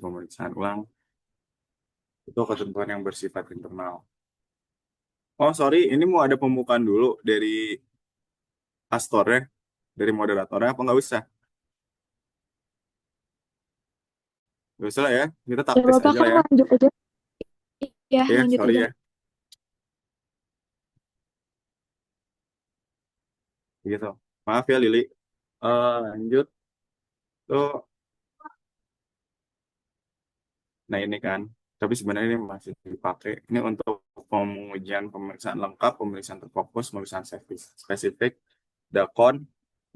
pemeriksaan ulang, itu ketentuan yang bersifat internal. Oh, sorry, ini mau ada pembukaan dulu dari pastornya, dari moderatornya, apa nggak usah? Nggak usah lah ya, kita Gak taktis apa-apa aja kan lah ya. lanjut aja. Iya, Ya, lanjut sorry aja. ya. Gitu. Maaf ya, Lili. Lanjut. Tuh, nah ini kan. Tapi sebenarnya ini masih dipakai. Ini untuk pengujian pemeriksaan lengkap, pemeriksaan terfokus, pemeriksaan spesifik, dakon.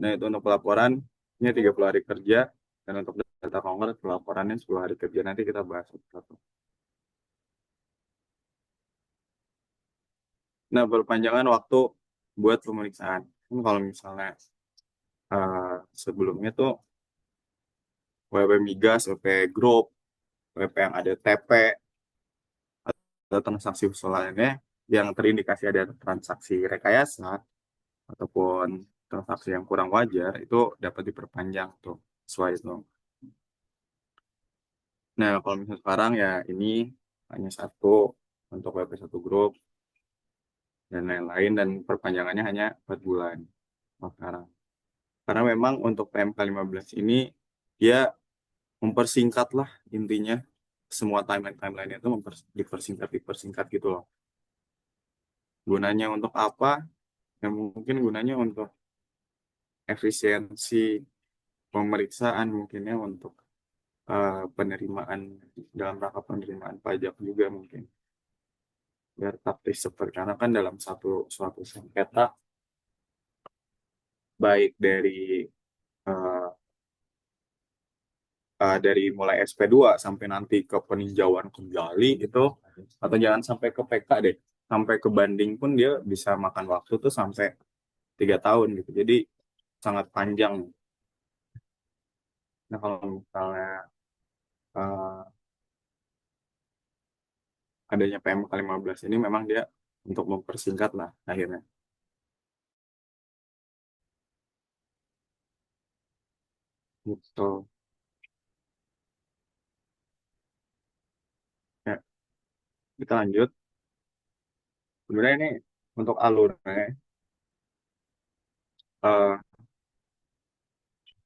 Nah, itu untuk pelaporan, ini 30 hari kerja. Dan untuk data konkret, pelaporannya 10 hari kerja. Nanti kita bahas satu-satu. Nah, perpanjangan waktu buat pemeriksaan. Kan kalau misalnya sebelumnya tuh WP Migas, WP Group, WP yang ada TP, atau transaksi usul lainnya yang terindikasi ada transaksi rekayasa ataupun transaksi yang kurang wajar itu dapat diperpanjang tuh sesuai itu. Nah, kalau misalnya sekarang ya ini hanya satu untuk WP satu grup dan lain-lain dan perpanjangannya hanya 4 bulan kalau sekarang. Karena memang untuk PMK 15 ini dia mempersingkat lah intinya semua timeline-timeline itu dipersingkat gitu loh. Gunanya untuk apa? Ya mungkin gunanya untuk efisiensi pemeriksaan mungkinnya untuk penerimaan dalam rangka penerimaan pajak juga mungkin biar taktis seperti karena kan dalam suatu sengketa baik eh, dari mulai SP2 sampai nanti ke peninjauan kembali itu atau jangan sampai ke PK deh sampai ke banding pun dia bisa makan waktu tuh sampai 3 tahun gitu jadi sangat panjang. Nah kalau misalnya eh, adanya PMK 15 ini memang dia untuk mempersingkat lah akhirnya. Gitu. Ya, kita lanjut. Sebenarnya ini untuk alurnya, eh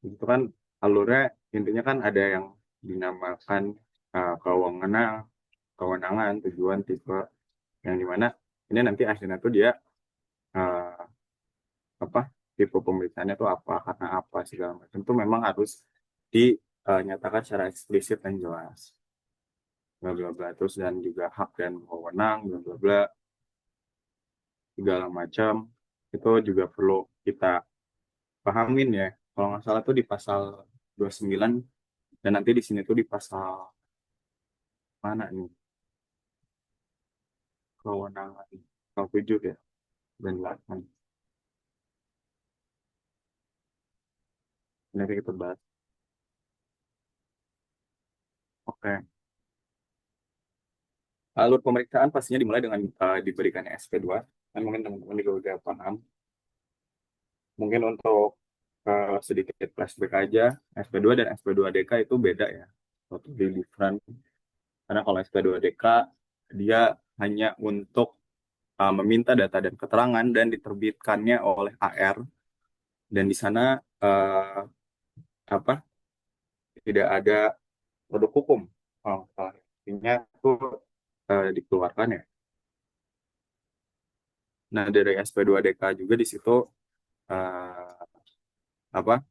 itu kan alurnya intinya kan ada yang dinamakan kewenangan, kewenangan, tujuan, tipe, yang dimana ini nanti akhirnya tuh dia eh, apa tipe pemeriksaannya tuh apa, karena apa segala macam itu memang harus dinyatakan secara eksplisit dan jelas. Bla bla bla terus dan juga hak dan wewenang bla bla bla segala macam itu juga perlu kita pahamin ya. Kalau nggak salah tuh di pasal 29 dan nanti di sini tuh di pasal mana nih kewenangan pasal 7 ya dan 8. Nanti kita bahas. Oke. Alur pemeriksaan pastinya dimulai dengan diberikan SP2. Dan mungkin teman-teman juga udah paham. Mungkin untuk sedikit flashback aja, SP2 dan SP2DK itu beda ya. Totally different. Karena kalau SP2DK dia hanya untuk meminta data dan keterangan dan diterbitkannya oleh AR dan di sana eh, apa tidak ada produk hukum. Oh, artinya itu dikeluarkan ya. Nah dari SP2DK juga di situ eh, apa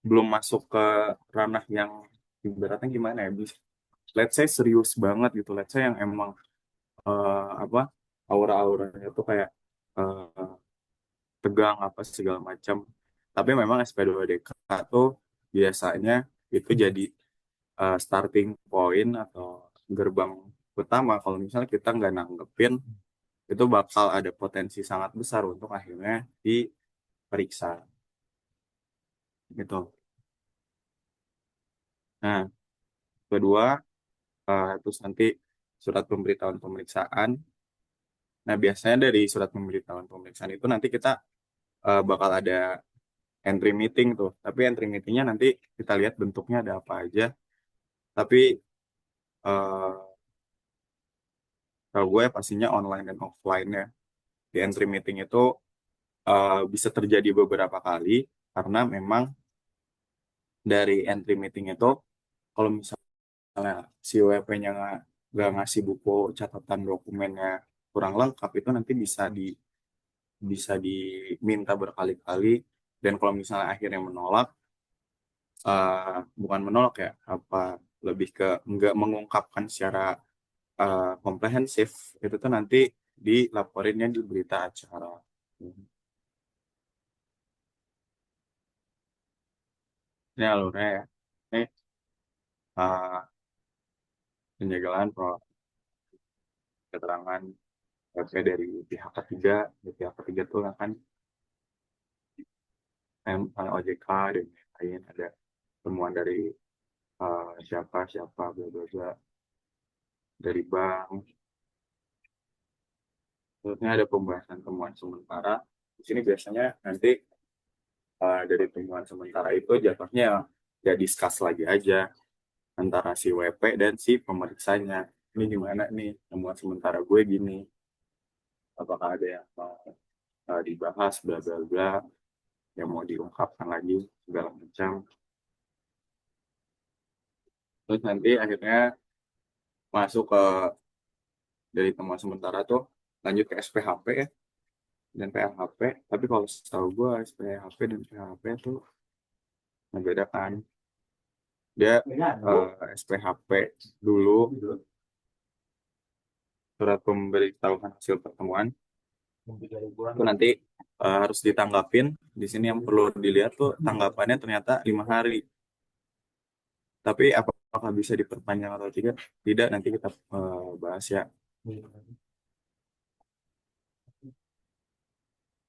belum masuk ke ranah yang ibaratnya gimana ya bisa let's say serius banget gitu let's say yang emang apa aura-auranya tuh kayak eh, tegang apa segala macam tapi memang SP2DK tuh biasanya itu jadi starting point atau gerbang utama kalau misalnya kita nggak nanggepin itu bakal ada potensi sangat besar untuk akhirnya diperiksa gitu. Nah, kedua terus nanti surat pemberitahuan pemeriksaan. Nah, biasanya dari surat pemberitahuan pemeriksaan itu nanti kita bakal ada entry meeting tuh. Tapi entry meetingnya nanti kita lihat bentuknya ada apa aja. Tapi eh kalau gue pastinya online dan offline ya. Di entry meeting itu bisa terjadi beberapa kali karena memang dari entry meeting itu kalau misalnya si WP-nya nggak ngasih buku catatan dokumennya kurang lengkap itu nanti bisa diminta berkali-kali dan kalau misalnya akhirnya menolak bukan menolak ya apa lebih ke nggak mengungkapkan secara komprehensif itu tuh nanti dilaporinnya di berita acara. Ini alurnya ya. Ini uh, penjagalan keterangan PP dari pihak ketiga. Dari pihak ketiga tuh kan OJK dan lain ada temuan dari siapa siapa bla bla bla dari bank. Terusnya ada pembahasan temuan sementara. Di sini biasanya nanti dari temuan sementara itu jatuhnya ya discuss lagi aja antara si WP dan si pemeriksanya. Ini gimana nih temuan sementara gue gini. Apakah ada yang mau dibahas bla bla bla yang mau diungkapkan lagi segala macam. Terus nanti akhirnya masuk ke dari temuan sementara tuh lanjut ke SPHP ya dan PLHP. Tapi kalau setahu gue SPHP dan PLHP itu membedakan. Dia SPHP dulu surat pemberitahuan hasil pertemuan itu nanti harus ditanggapin. Di sini yang perlu dilihat tuh tanggapannya ternyata 5 hari. Tapi apakah bisa diperpanjang atau tidak? Tidak, nanti kita bahas ya.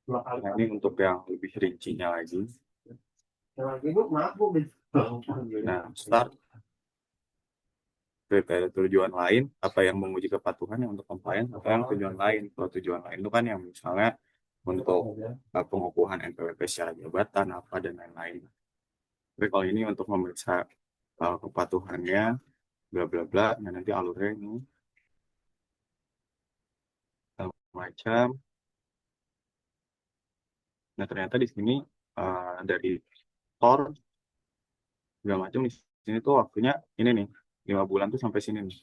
Nah, ini untuk yang lebih rincinya lagi. Nah, start kriteria tujuan lain, apa yang menguji kepatuhan yang untuk compliance, atau yang tujuan lain. Kalau tujuan lain itu kan yang misalnya untuk pengukuhan NPWP secara jabatan, apa, dan lain-lain. Tapi kalau ini untuk memeriksa kepatuhannya, bla bla bla, nah nanti alurnya ini macam. Nah ternyata di sini dari tor segala macam di sini tuh waktunya ini nih 5 bulan tuh sampai sini nih,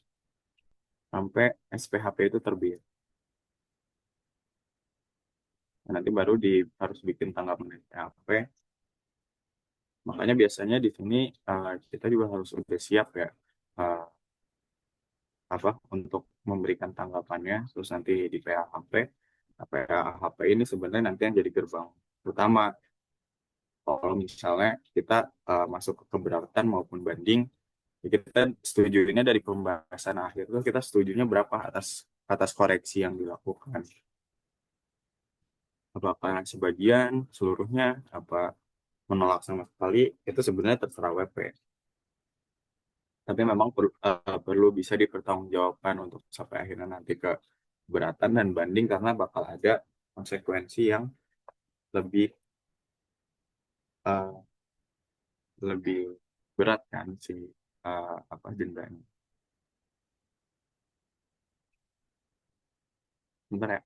sampai SPHP itu terbit. Nah, nanti baru harus bikin tanggapan SPHP. Makanya biasanya di sini kita juga harus udah siap ya eh, apa untuk memberikan tanggapannya terus nanti di PHP. Nah, PHP ini sebenarnya nanti yang jadi gerbang utama kalau misalnya kita masuk ke keberatan maupun banding ya kita setujunya dari pembahasan akhir itu kita setujunya berapa atas atas koreksi yang dilakukan apakah sebagian seluruhnya apa menolak sama sekali itu sebenarnya terserah WP. Tapi memang perlu bisa dipertanggungjawabkan untuk sampai akhirnya nanti ke keberatan dan banding karena bakal ada konsekuensi yang lebih eh, lebih berat kan si apa dendanya. Bentar ya.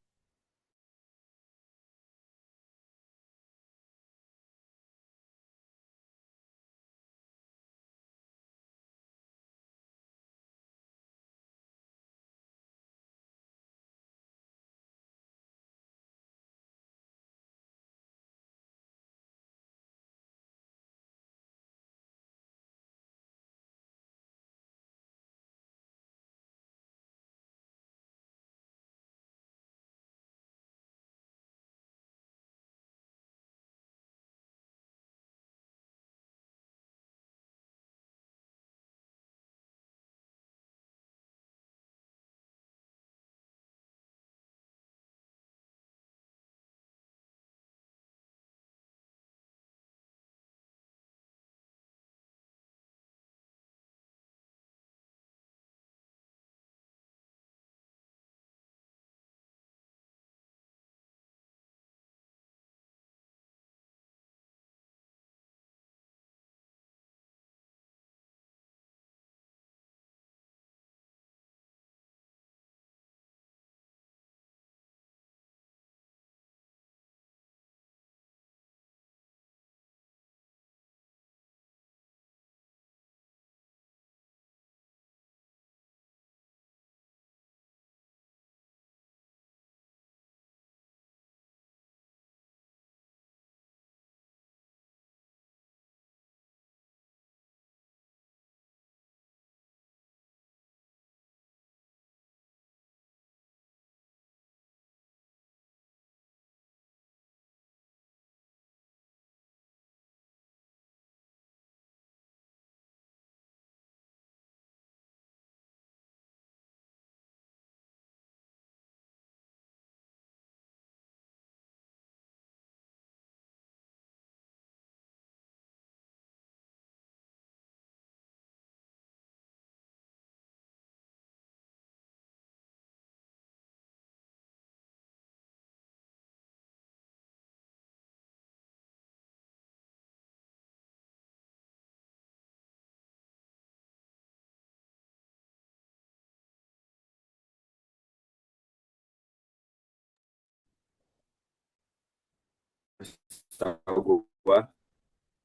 setahu gua.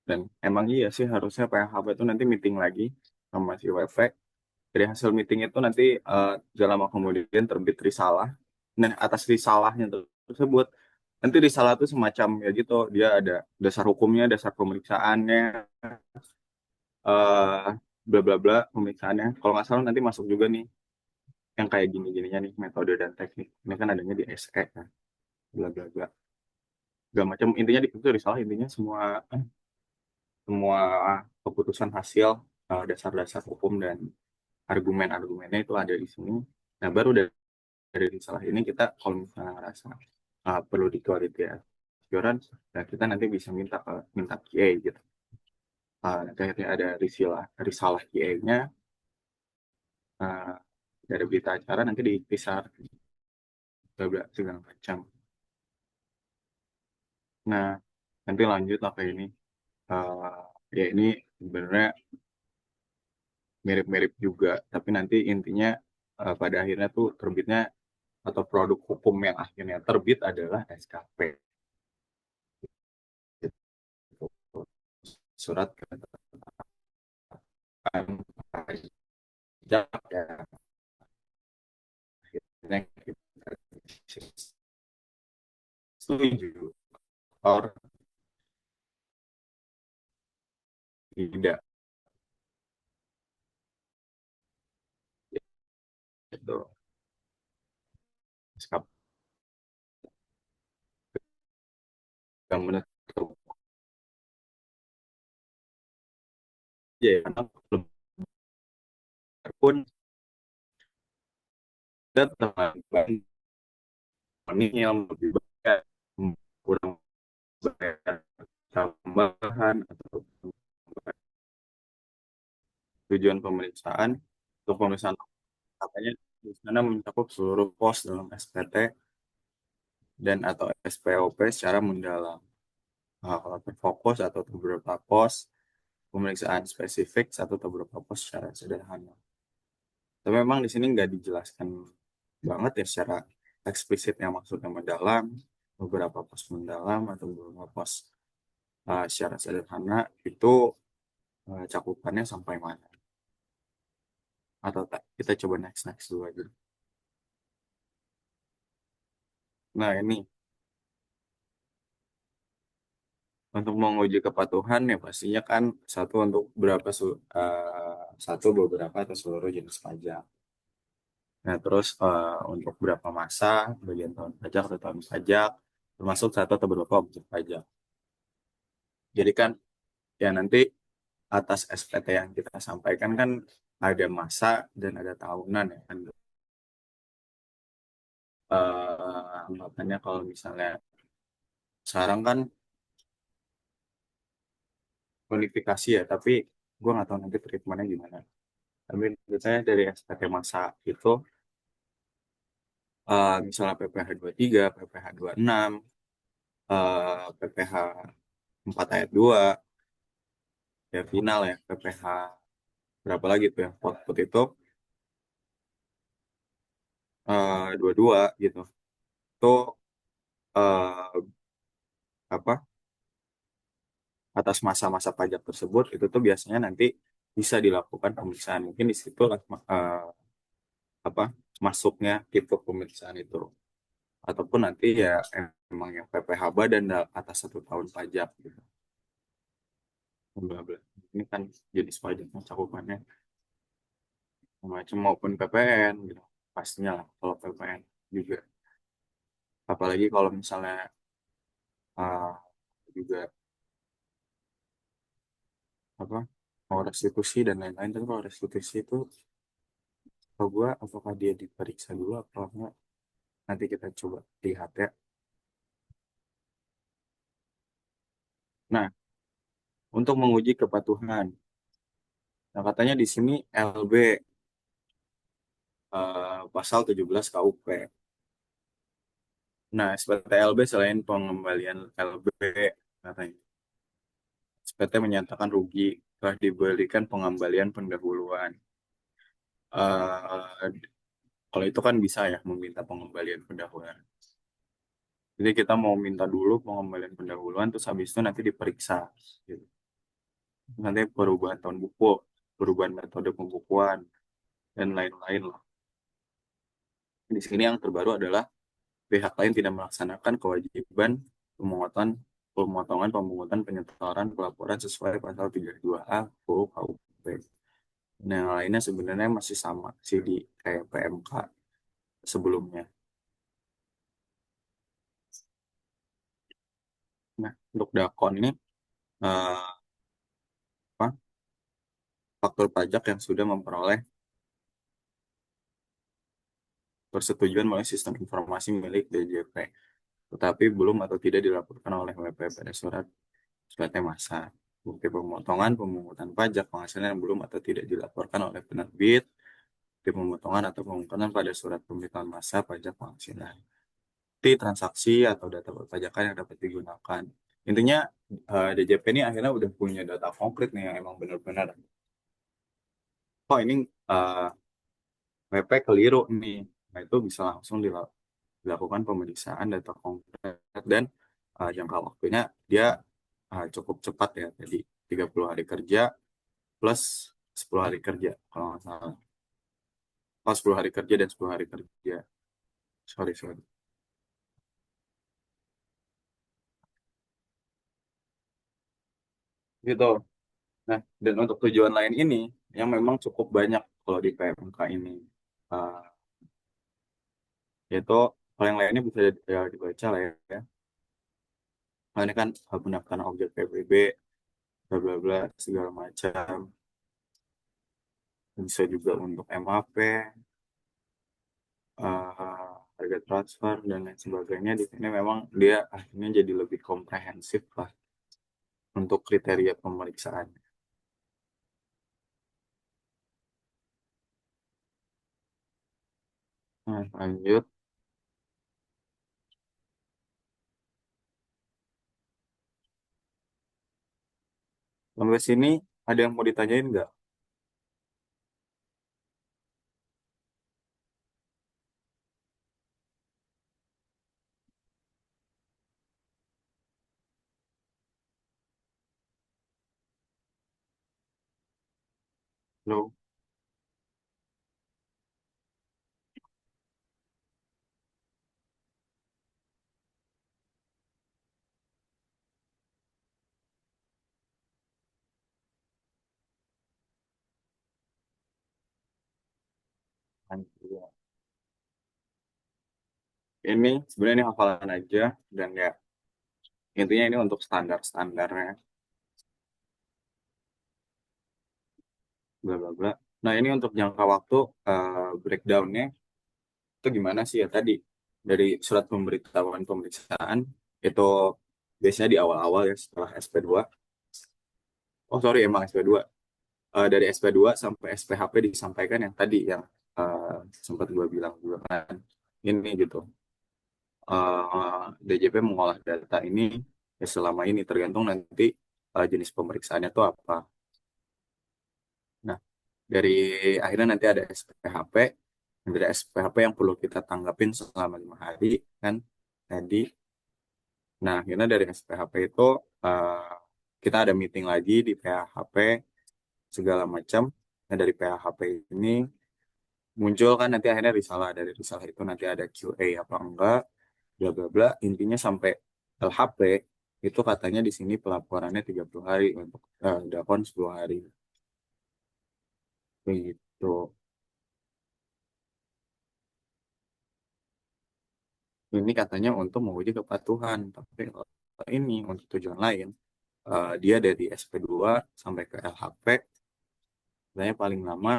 Dan emang iya sih harusnya PHB itu nanti meeting lagi sama si WP. Dari hasil meeting itu nanti gak lama kemudian terbit risalah. Nah, atas risalahnya tersebut, nanti risalah itu semacam ya gitu, dia ada dasar hukumnya, dasar pemeriksaannya, eh bla bla bla pemeriksaannya. Kalau nggak salah nanti masuk juga nih yang kayak gini-gininya nih, metode dan teknik. Ini kan adanya di SE kan, bla bla bla. Gak macam intinya di situ risalah intinya semua semua keputusan hasil dasar-dasar hukum dan argumen-argumennya itu ada di sini. Nah, baru dari risalah ini kita kalau misalnya ngerasa perlu di quality assurance, nah kita nanti bisa minta QA gitu. Nanti akhirnya ada risalah QA-nya, dari berita acara nanti dipisah segala macam. Nah, nanti lanjut apa ini? Eh, Ya ini sebenarnya mirip-mirip juga, tapi nanti intinya pada akhirnya tuh terbitnya atau produk hukum yang akhirnya terbit adalah SKP. Gitu. Surat keterangan pajak ya akhirnya kita setuju or tidak itu SKP yang menentukan ya karena pun ada teman ini yang lebih banyak kurang bayar tambahan atau tujuan pemeriksaan untuk pemeriksaan katanya di sana mencakup seluruh pos dalam SPT dan atau SPOP secara mendalam. Kalau terfokus atau beberapa pos pemeriksaan spesifik satu atau beberapa pos secara sederhana. Tapi memang di sini nggak dijelaskan banget ya secara eksplisitnya maksudnya mendalam, beberapa pos mendalam atau beberapa pos secara sederhana itu cakupannya sampai mana. Atau kita coba next dulu aja. Nah ini untuk menguji kepatuhan ya pastinya kan satu beberapa atau seluruh jenis pajak. Nah, terus untuk berapa masa, bagian tahun pajak atau tahun pajak, termasuk satu atau beberapa objek pajak. Jadi kan, ya nanti atas SPT yang kita sampaikan kan ada masa dan ada tahunan ya kan. Makanya kalau misalnya sekarang kan bonifikasi ya, tapi gue nggak tahu nanti treatmentnya gimana. Tapi biasanya dari SPT masa itu, misalnya PPh 23, PPh 26, PPh 4 ayat 2, ya final ya, PPh berapa lagi tuh yang output itu dua-dua gitu. Itu eh, apa atas masa-masa pajak tersebut itu tuh biasanya nanti bisa dilakukan pemeriksaan. Mungkin di situ lah apa masuknya tipe pemeriksaan itu. Ataupun nanti ya emang yang PPHBA dan atas 1 tahun pajak gitu. Bla bla. Ini kan jenis pajaknya cakupannya macam maupun PPN gitu. Pastinya lah kalau PPN juga. Apalagi kalau misalnya uh, juga apa mau restitusi dan lain-lain. Tapi kalau restitusi itu kalau gua apakah dia diperiksa dulu atau enggak, nanti kita coba lihat ya. Nah, untuk menguji kepatuhan, nah katanya di sini LB pasal 17 KUP. Nah, SPT LB selain pengembalian LB katanya SPT menyatakan rugi telah diberikan pengembalian pendahuluan. Eh, Kalau itu kan bisa ya meminta pengembalian pendahuluan. Jadi kita mau minta dulu pengembalian pendahuluan, terus habis itu nanti diperiksa. Gitu. Nanti perubahan tahun buku, perubahan metode pembukuan, dan lain-lain lah. Di sini yang terbaru adalah pihak lain tidak melaksanakan kewajiban pemotongan pemotongan pemungutan penyetoran pelaporan sesuai pasal 32A UU KUP. Nah, yang lainnya sebenarnya masih sama sih di kayak PMK sebelumnya. Nah, untuk Dakon ini eh, apa, faktur pajak yang sudah memperoleh persetujuan melalui sistem informasi milik DJP, tetapi belum atau tidak dilaporkan oleh WP pada surat suratnya masa. Bukti pemotongan pemungutan pajak penghasilan yang belum atau tidak dilaporkan oleh penerbit, bukti pemotongan atau pemungutan pada surat pemberitahuan masa pajak penghasilan. Bukti transaksi atau data perpajakan yang dapat digunakan. Intinya DJP ini akhirnya udah punya data konkret nih yang emang benar-benar. Oh ini eh, WP keliru nih. Nah itu bisa langsung dilakukan pemeriksaan data konkret dan jangka waktunya dia cukup cepat ya. Jadi 30 hari kerja plus 10 hari kerja kalau nggak salah. Oh 10 hari kerja dan 10 hari kerja. Sorry, sorry. Gitu. Nah, dan untuk tujuan lain ini yang memang cukup banyak kalau di PMK ini. Uh, Yaitu kalau yang lainnya bisa ya, dibaca lah ya. Nah, ini kan pendaftaran objek PBB, bla bla bla segala macam. Bisa juga untuk MAP, harga transfer dan lain sebagainya. Di sini memang dia akhirnya jadi lebih komprehensif lah untuk kriteria pemeriksaan. Nah, lanjut. Sampai sini ada yang mau ditanyain nggak? Lo, lanjut. Ini sebenarnya ini hafalan aja dan ya intinya ini untuk standar-standarnya, bla bla bla. Nah ini untuk jangka waktu breakdownnya itu gimana sih ya tadi dari surat pemberitahuan pemeriksaan itu biasanya di awal-awal ya setelah SP2. Oh sorry emang SP2. Dari SP2 sampai SPHP disampaikan yang tadi yang sempat gue bilang juga kan ini gitu. DJP mengolah data ini ya selama ini tergantung nanti jenis pemeriksaannya itu apa. Nah, dari akhirnya nanti ada SPHP, dari SPHP yang perlu kita tanggapin selama 5 hari kan tadi. Nah, akhirnya dari SPHP itu eh, kita ada meeting lagi di PHP segala macam. Nah, dari PHP ini muncul kan nanti akhirnya risalah dari risalah itu nanti ada QA apa enggak, bla bla bla. Intinya sampai LHP itu katanya di sini pelaporannya 30 hari untuk Dakon 10 hari. Begitu. Ini katanya untuk menguji kepatuhan, tapi kalau ini untuk tujuan lain, dia dari SP2 sampai ke LHP, sebenarnya paling lama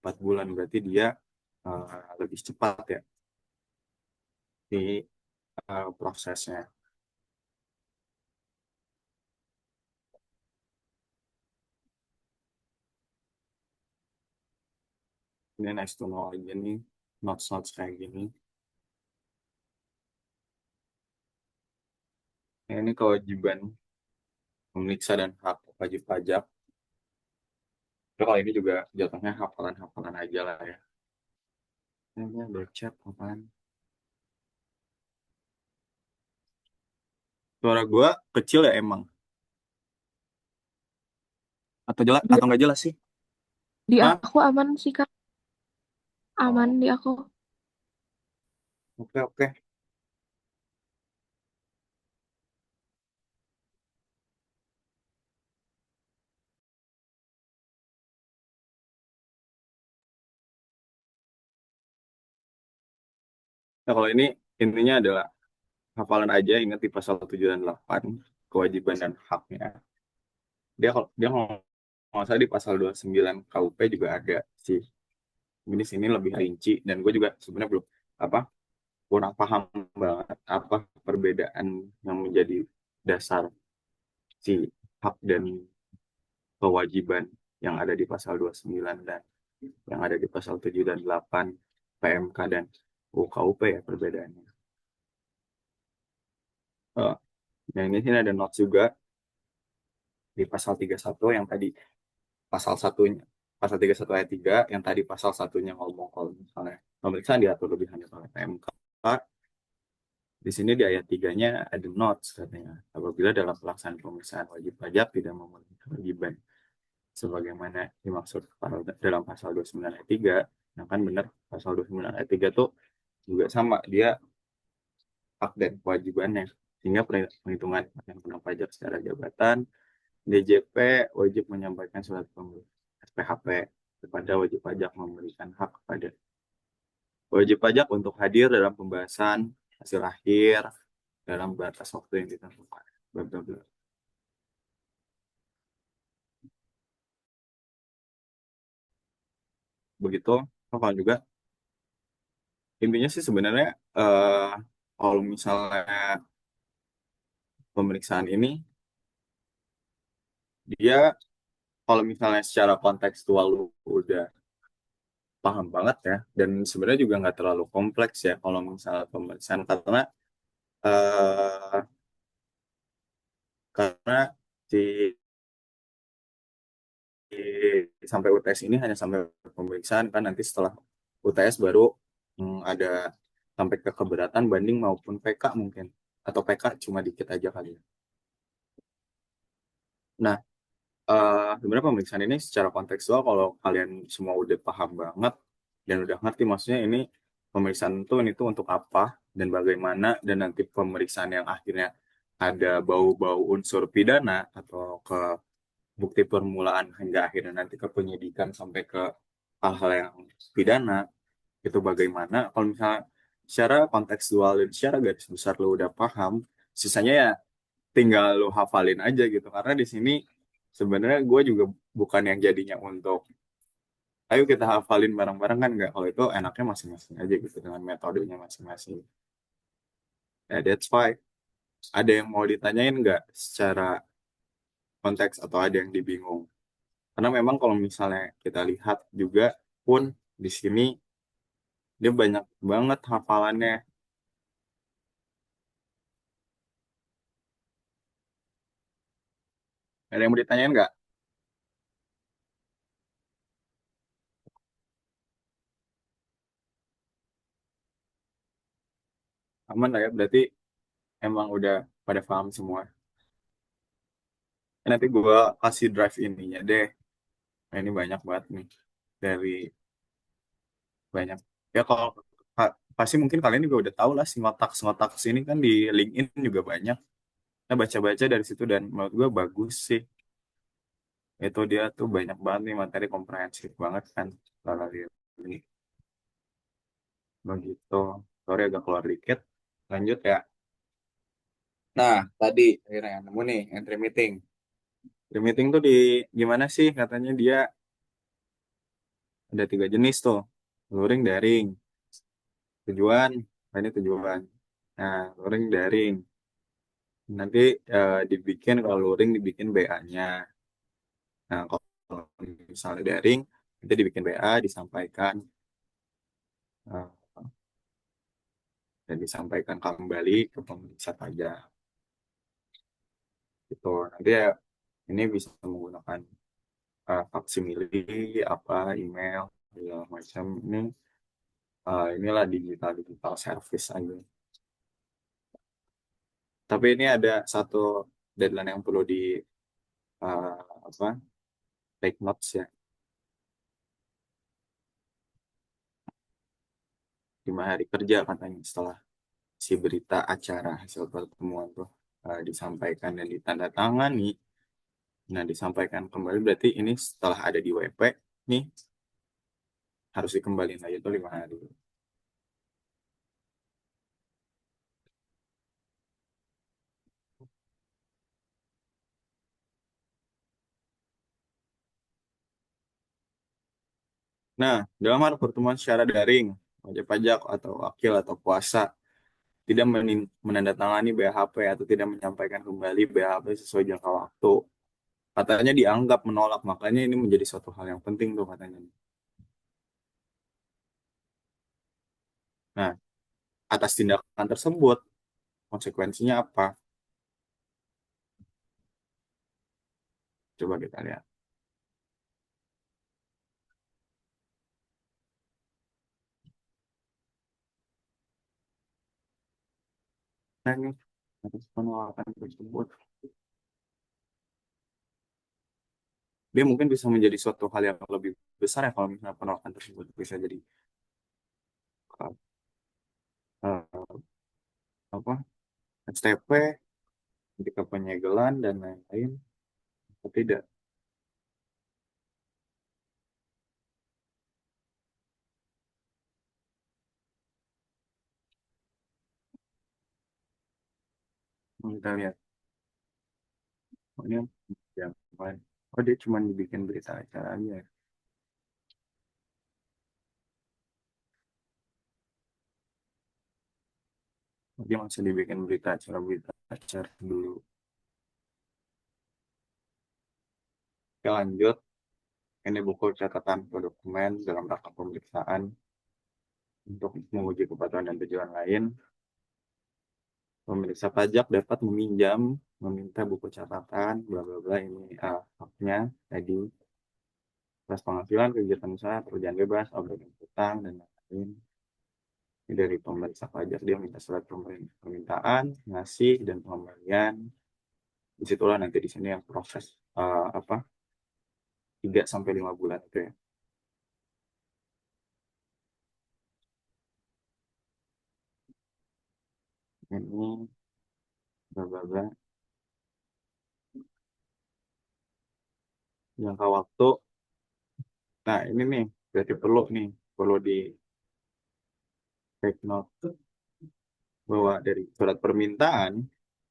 4 bulan, berarti dia lebih cepat ya di prosesnya. Ini nice to know aja nih, notes-notes kayak gini. Nah, ini kewajiban memeriksa dan hak wajib pajak. Tapi kalau ini juga jatuhnya hafalan-hafalan aja lah ya. Ini ada chat apaan? Suara gua kecil ya emang. Atau jelas Di, atau nggak jelas sih? di Hah? aku aman sih Kak. Aman Oh, di aku. oke oke. Nah, kalau ini intinya adalah hafalan aja, ingat di pasal 7 dan 8 kewajiban dan haknya. Dia kalau nggak salah di pasal 29 KUP juga ada sih. Ini sini lebih rinci dan gue juga sebenarnya belum apa kurang paham banget apa perbedaan yang menjadi dasar si hak dan kewajiban yang ada di pasal 29 dan yang ada di pasal 7 dan 8 PMK dan UKUP ya perbedaannya. Eh, nah ini sini ada notes juga di pasal 31 yang tadi pasal satunya pasal 31 ayat 3 yang tadi pasal satunya ngomong kalau misalnya pemeriksaan diatur lebih hanya oleh PMK. Di sini di ayat 3-nya ada notes katanya. Apabila dalam pelaksanaan pemeriksaan wajib pajak tidak memenuhi kewajiban sebagaimana dimaksud dalam pasal 29 ayat 3, nah kan benar pasal 29 ayat 3 tuh juga sama, dia hak dan kewajibannya. Sehingga perhitungan yang kena pajak secara jabatan, DJP wajib menyampaikan surat SPHP kepada wajib pajak memberikan hak kepada wajib pajak untuk hadir dalam pembahasan hasil akhir dalam batas waktu yang ditentukan. Bla, bla, bla. Begitu, apa juga intinya sih sebenarnya eh kalau misalnya pemeriksaan ini dia kalau misalnya secara kontekstual lu udah paham banget ya dan sebenarnya juga nggak terlalu kompleks ya kalau misalnya pemeriksaan eh karena si sampai UTS ini hanya sampai pemeriksaan kan nanti setelah UTS baru ada sampai ke keberatan banding maupun PK mungkin atau PK cuma dikit aja kali ya. Nah, sebenarnya pemeriksaan ini secara kontekstual kalau kalian semua udah paham banget dan udah ngerti maksudnya ini pemeriksaan ini tuh untuk apa dan bagaimana dan nanti pemeriksaan yang akhirnya ada bau-bau unsur pidana atau ke bukti permulaan hingga akhirnya nanti ke penyidikan sampai ke hal-hal yang pidana itu bagaimana kalau misalnya secara kontekstual dan secara garis besar lo udah paham sisanya ya tinggal lo hafalin aja gitu karena di sini sebenarnya gue juga bukan yang jadinya untuk ayo kita hafalin bareng-bareng kan nggak kalau itu enaknya masing-masing aja gitu dengan metodenya masing-masing ya that's why ada yang mau ditanyain nggak secara konteks atau ada yang dibingung karena memang kalau misalnya kita lihat juga pun di sini dia banyak banget hafalannya. Ada yang mau ditanyain nggak? Aman lah ya, berarti emang udah pada paham semua. Nanti gue kasih drive ininya deh. Nah, ini banyak banget nih. Dari banyak. Ya kalau pasti mungkin kalian juga udah tahu lah si ngotak sini kan di LinkedIn juga banyak. Nah, baca-baca dari situ dan menurut gue bagus sih. Itu dia tuh banyak banget nih materi komprehensif banget kan. Kalau ini begitu. Sorry agak keluar dikit. Lanjut ya. Nah, tadi akhirnya nemu nih entry meeting. Entry meeting tuh di gimana sih katanya dia ada tiga jenis tuh. Luring, daring. Tujuan, nah ini tujuan. Nah, luring, daring. Nanti dibikin, kalau luring dibikin BA-nya. Nah, kalau misalnya daring, nanti dibikin BA, disampaikan, eh, dan disampaikan kembali ke pemeriksa pajak. Gitu. Nanti ya, ini bisa menggunakan faksimile, apa, email, segala macam. Inilah digital digital service aja. Tapi ini ada satu deadline yang perlu di apa take notes ya. 5 hari kerja katanya setelah si berita acara hasil pertemuan tuh disampaikan dan ditandatangani. Nah, disampaikan kembali berarti ini setelah ada di WP nih harus dikembaliin lagi tuh 5 hari. Nah, dalam hal pertemuan secara daring, wajib pajak atau wakil atau kuasa tidak menandatangani BHP atau tidak menyampaikan kembali BHP sesuai jangka waktu. Katanya dianggap menolak, makanya ini menjadi suatu hal yang penting tuh katanya. Nah, atas tindakan tersebut, konsekuensinya apa? Coba kita lihat. Nah, ini atas penolakan tersebut, dia mungkin bisa menjadi suatu hal yang lebih besar ya kalau misalnya penolakan tersebut bisa jadi uh, apa STP, ketika penyegelan dan lain-lain. Atau tidak, kita lihat. Oh, ini yang oh dia cuma dibikin berita acara aja ya. Oh, dia masih dibikin berita acara dulu. Oke, lanjut. Ini buku catatan atau dokumen dalam rangka pemeriksaan untuk menguji kepatuhan dan tujuan lain. Pemeriksa pajak dapat meminjam, meminta buku catatan, bla bla bla ini haknya tadi. Atas penghasilan, kegiatan usaha, pekerjaan bebas, obligasi utang dan lain-lain. Ini dari pemeriksa pajak dia minta surat permintaan, ngasih dan pengembalian. Disitulah nanti di sini yang proses apa 3 sampai 5 bulan itu ya. Ini bla bla bla. Jangka waktu. Nah, ini nih berarti perlu di take note bahwa dari surat permintaan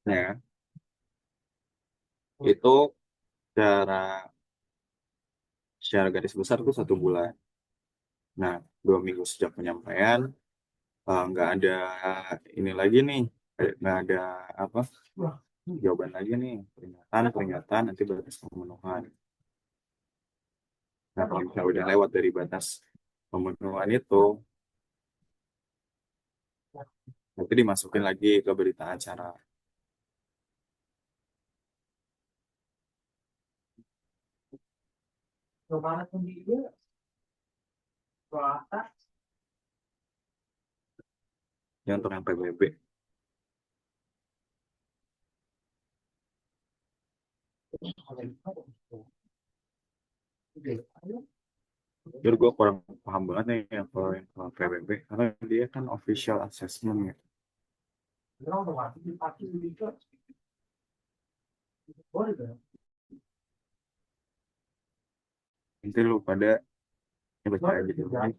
ya itu secara secara garis besar itu 1 bulan. Nah, 2 minggu sejak penyampaian nggak ada ini lagi nih, nggak ada apa jawaban lagi nih, peringatan peringatan nanti batas pemenuhan. Nah, kalau misalnya udah lewat dari batas pemenuhan itu nanti dimasukin lagi ke berita acara. Ya, untuk yang PBB. Jadi gue kurang paham banget nih ya kalau yang kalau PBB karena dia kan official assessment ya. Nanti lu pada baca aja gitu kan.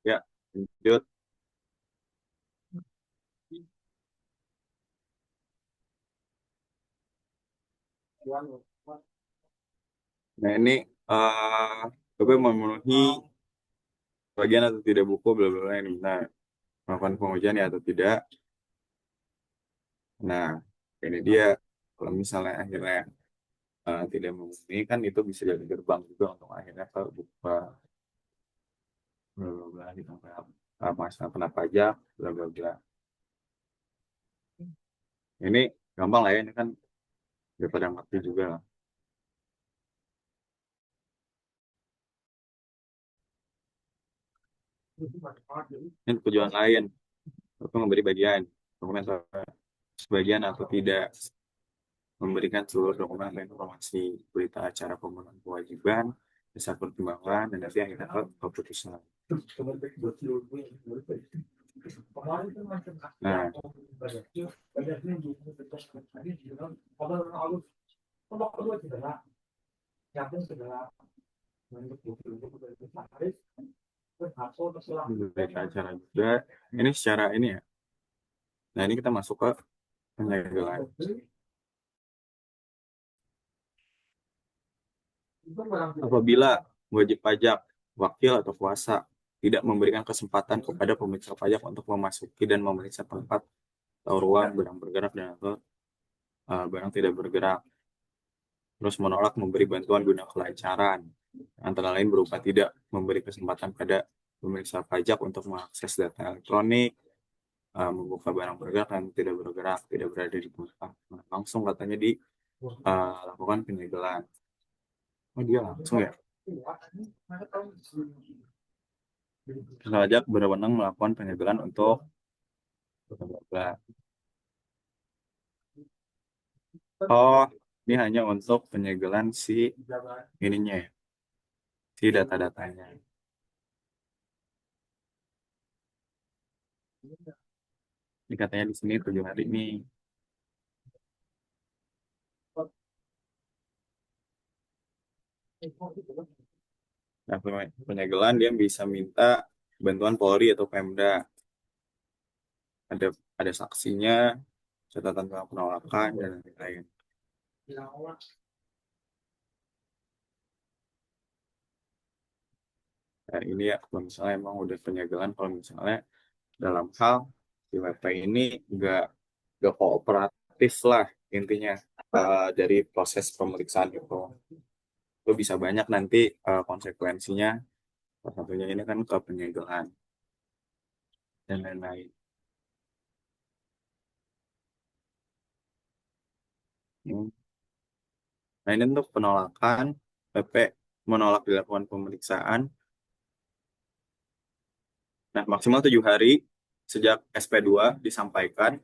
Ya, lanjut. Nah, ini eh PP memenuhi bagian atau tidak buku bla bla bla ini. Nah, melakukan pengujian ya atau tidak. Nah, ini dia kalau misalnya akhirnya tidak memenuhi kan itu bisa jadi gerbang juga untuk akhirnya ke buka bla bla bla di tempat masalah kena pajak bla bla bla. Ini gampang lah ya, ini kan daripada ngerti juga lah. Ini tujuan lain untuk memberi bagian. dokumen sebagian atau tidak, memberikan seluruh dokumen atau informasi berita acara pemenuhan kewajiban, dasar pertimbangan, dan nanti akhirnya ke keputusan. Nah, berita acara juga. Ini secara ini ya. Nah, ini kita masuk ke penyegelan. Apabila wajib pajak, wakil atau kuasa tidak memberikan kesempatan kepada pemeriksa pajak untuk memasuki dan memeriksa tempat atau ruang barang bergerak dan atau barang tidak bergerak, terus menolak memberi bantuan guna kelancaran, antara lain berupa tidak memberi kesempatan pada pemeriksa pajak untuk mengakses data elektronik, membuka barang bergerak dan tidak bergerak, tidak berada di tempat. Nah, langsung katanya lakukan penyegelan. Oh, dia langsung ya. Pajak berwenang melakukan penyegelan untuk oh, ini hanya untuk penyegelan si ininya ya, si data-datanya. Ini katanya di sini 7 hari ini. Nah, penyegelan dia bisa minta bantuan Polri atau Pemda. Ada ada saksinya, catatan tentang penolakan dan lain-lain. Nah, ini ya kalau misalnya emang udah penyegelan, kalau misalnya dalam hal si WP ini nggak kooperatif lah intinya dari proses pemeriksaan itu bisa banyak nanti konsekuensinya. Salah satunya ini kan ke penyegelan dan lain-lain. Hmm. Nah, ini untuk penolakan PP menolak dilakukan pemeriksaan. Nah, maksimal 7 hari sejak SP2 disampaikan,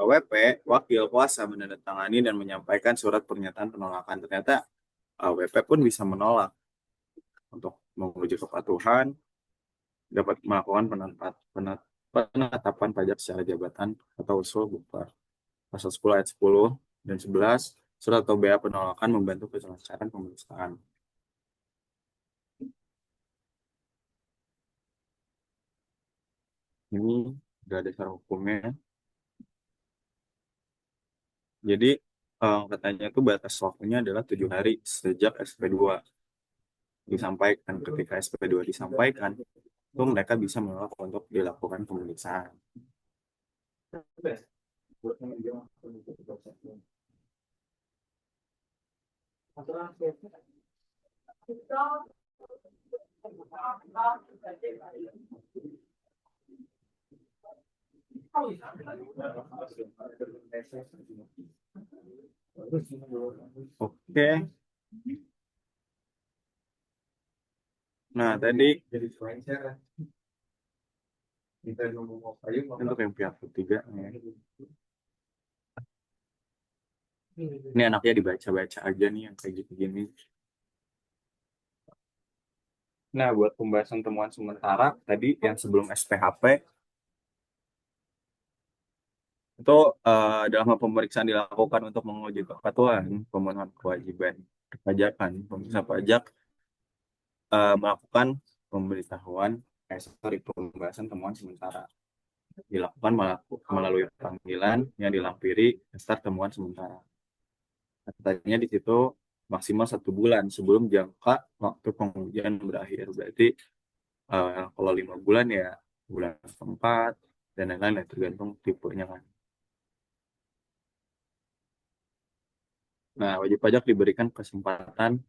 WP wakil kuasa menandatangani dan menyampaikan surat pernyataan penolakan. Ternyata WP pun bisa menolak untuk menguji kepatuhan, dapat melakukan penetapan pajak secara jabatan atau usul berupa pasal 10 ayat 10 dan 11, surat atau bea penolakan membantu kelancaran pemeriksaan. Ini udah ada dasar hukumnya. Jadi katanya itu batas waktunya adalah 7 hari sejak SP2 disampaikan. Ketika SP2 disampaikan, itu mereka bisa menolak untuk dilakukan pemeriksaan. Oke, nah tadi untuk yang pihak ketiga, ya. Ini anaknya dibaca-baca aja nih yang kayak gitu-gini. Nah, buat pembahasan temuan sementara tadi yang sebelum SPHP itu dalam pemeriksaan dilakukan untuk menguji kepatuhan pemenuhan kewajiban perpajakan. Pemeriksa pajak melakukan pemberitahuan, sorry, pembahasan temuan sementara dilakukan melalui panggilan yang dilampiri daftar temuan sementara. Katanya di situ maksimal 1 bulan sebelum jangka waktu pengujian berakhir. Berarti kalau 5 bulan ya bulan keempat dan lain-lain ya, tergantung tipenya kan. Nah, wajib pajak diberikan kesempatan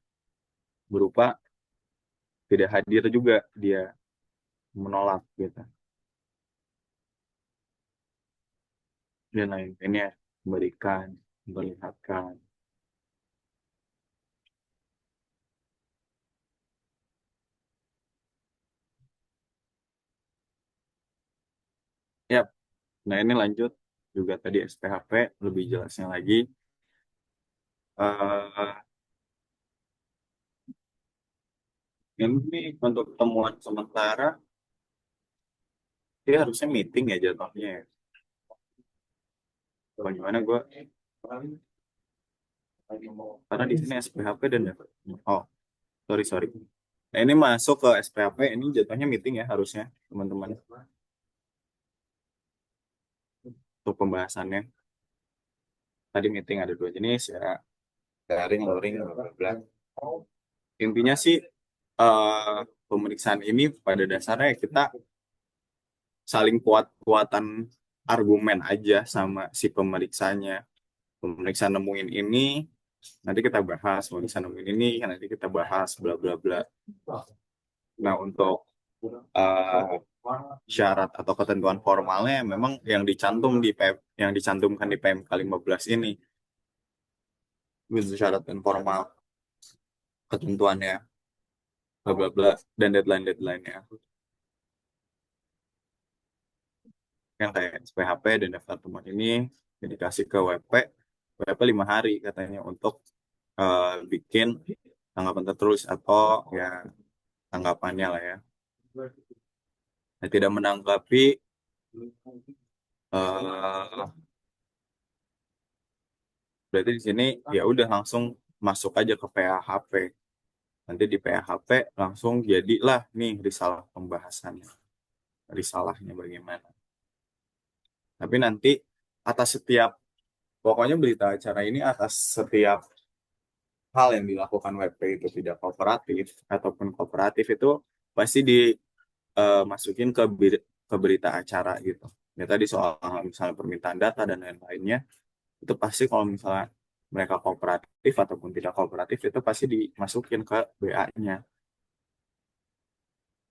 berupa tidak hadir juga dia, menolak gitu dan lain-lainnya, memberikan, memperlihatkan. Ya, Nah, ini lanjut juga tadi SPHP lebih jelasnya lagi. eh ini untuk temuan sementara dia harusnya meeting ya jatuhnya ya. Bagaimana gue karena di sini SPHP dan oh, sorry sorry. Nah, ini masuk ke SPHP, ini jatuhnya meeting ya harusnya teman-teman untuk pembahasannya. Tadi meeting ada dua jenis ya, daring, luring, bla bla bla. Intinya sih eh, pemeriksaan ini pada dasarnya kita saling kuat-kuatan argumen aja sama si pemeriksanya. Pemeriksaan nemuin ini, nanti kita bahas. Pemeriksaan nemuin ini, nanti kita bahas, bla bla bla. Nah, untuk eh, syarat atau ketentuan formalnya memang yang dicantum di PM, yang dicantumkan di PMK 15 ini itu syarat dan formal ketentuannya bla bla bla dan deadline-deadline-nya yang kayak SPHP dan daftar temuan ini dikasih ke WP 5 hari katanya untuk bikin tanggapan tertulis atau ya tanggapannya lah ya. Nah, tidak menanggapi eh berarti di sini ya udah langsung masuk aja ke PHP. Nanti di PHP langsung jadilah nih risalah pembahasannya. Risalahnya bagaimana. Tapi nanti atas setiap, pokoknya berita acara ini atas setiap hal yang dilakukan WP itu tidak kooperatif ataupun kooperatif itu pasti dimasukin ke berita acara gitu. Ya tadi soal misalnya permintaan data dan lain-lainnya, itu pasti kalau misalnya mereka kooperatif ataupun tidak kooperatif itu pasti dimasukin ke BA-nya.